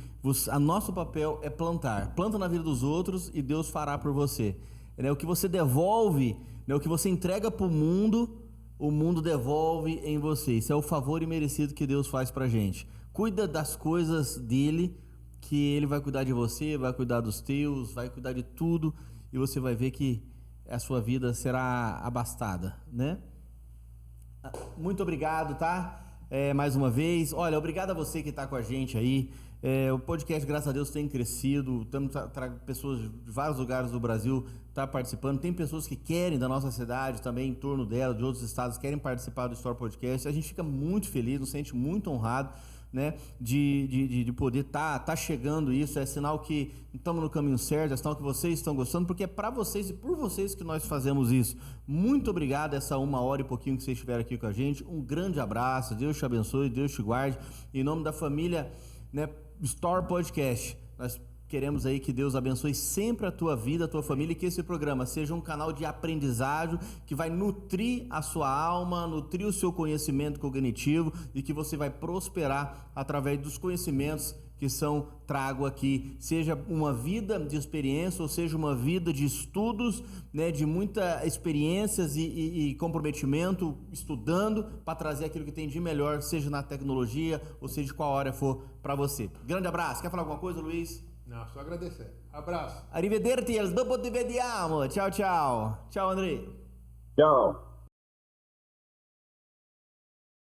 nosso papel é plantar. Planta na vida dos outros e Deus fará por você. O que você devolve, o que você entrega para o mundo devolve em você. Isso é o favor imerecido que Deus faz pra gente. Cuida das coisas dele, que ele vai cuidar de você, vai cuidar dos teus, vai cuidar de tudo, e você vai ver que a sua vida será abastada, né? Muito obrigado, tá? Mais uma vez. Olha, obrigado a você que está com a gente aí. O podcast, graças a Deus, tem crescido. Pessoas de vários lugares do Brasil tá participando. Tem pessoas que querem da nossa cidade também, em torno dela, de outros estados, querem participar do Store Podcast. A gente fica muito feliz, nos sente muito honrado, né, de poder tá chegando isso. É sinal que estamos no caminho certo, é sinal que vocês estão gostando, porque é para vocês e por vocês que nós fazemos isso. Muito obrigado essa 1 hora e pouquinho que vocês estiveram aqui com a gente. Um grande abraço, Deus te abençoe, Deus te guarde. Em nome da família, né, Store Podcast, nós queremos aí que Deus abençoe sempre a tua vida, a tua família, e que esse programa seja um canal de aprendizagem que vai nutrir a sua alma, nutrir o seu conhecimento cognitivo, e que você vai prosperar através dos conhecimentos que trago aqui, seja uma vida de experiência ou seja uma vida de estudos, né, de muitas experiências e comprometimento, estudando para trazer aquilo que tem de melhor, seja na tecnologia ou seja de qual área for para você. Grande abraço. Quer falar alguma coisa, Luiz? Não, só agradecer. Abraço. Arrivederci, dopo ti vediamo. Tchau, tchau. Tchau, Andrei. Tchau.